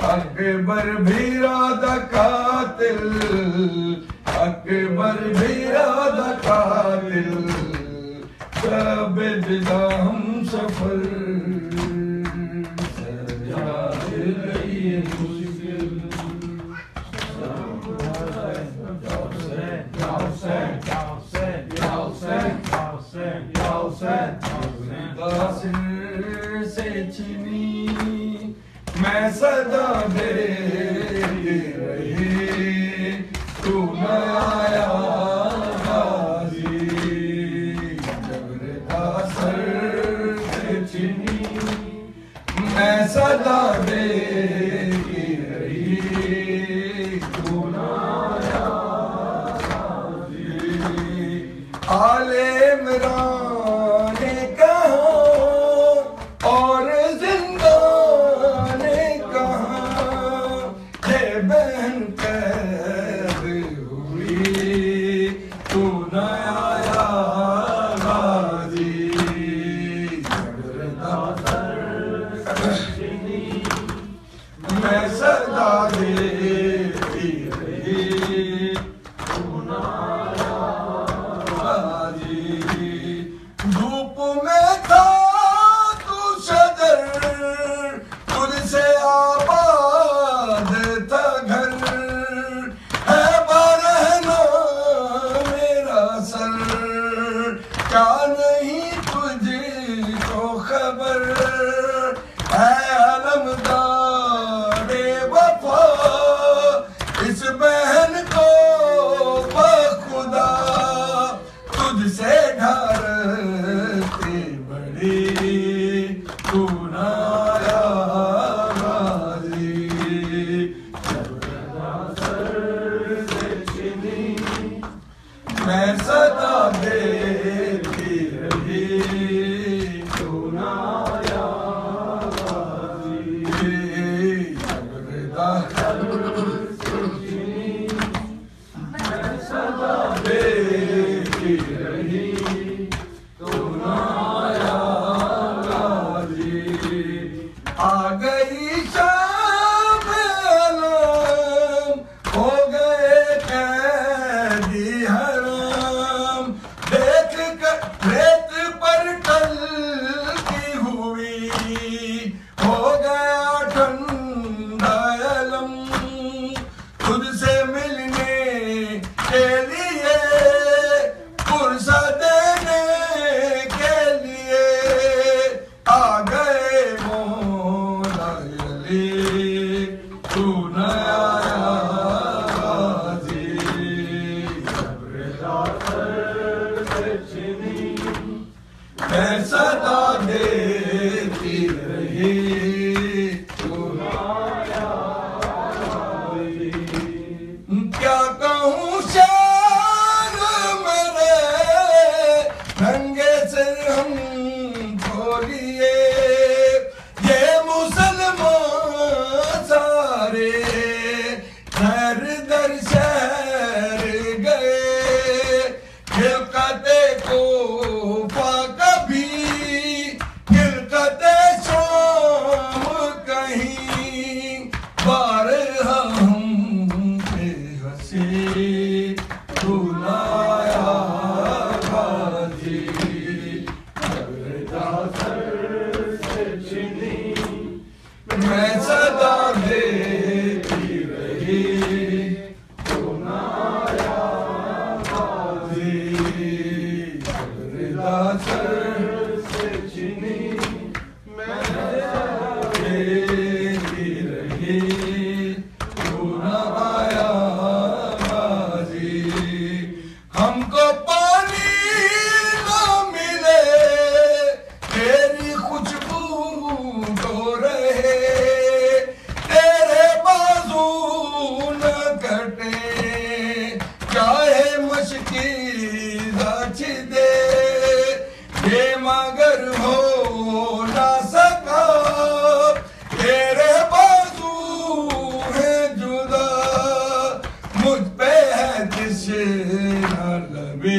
اکبر بھیرا دا قاتل اکبر بھیرا دا قاتل عابد دا ہم سفر سجاد لئی مشکل داسر سے چنی میں صدا دیتی رہی تو نہ آیا غازی جبر داسر سے چنی میں صدا دیتی رہی تو نہ آیا غازی آل عمران نے کہا اور زندہ نے کہا کہ بہن قید ہوئی تو نہ آیا غازی جبر داسر چنی میں صدا دیتی رہی تو نہ آیا غازی دھوپ میں تھا تو شجر تجھ سے آباد تھا گھر ہے برہنا میرا سر کیا نہیں تجھ کو خبر ہے علمدار وفا اس بہن کو بخدا تجھ سے ڈھارتے بڑی تو نہ آیا غازی جبر داسر سے چنی میں صدا دیتی رہی تو نہ آیا غازی جبر داسر سے چنی میں صدا دیتی رہی تو نہ آیا غازی آ گئی شام علم ہو گئے قیدی حرام بے خلقت کوفہ کبھی خلقت شام کہیں بارہا ہم پہ ہنسی بلایا غازی گردہ سر سے چنی میں صدا دیتی رہی بلایا غازی گردہ سر سے چنی میں صدا دیتی رہی بلایا غازی ہم کو پانی نہ ملے تیری خوشبو تو رہے تیرے بازو نہ کٹے چاہے مشکل دچ دے یہ مگر ہو نہ سکا تیرے بازو ہے جدا مجھ پہ ہے جس نہ لبے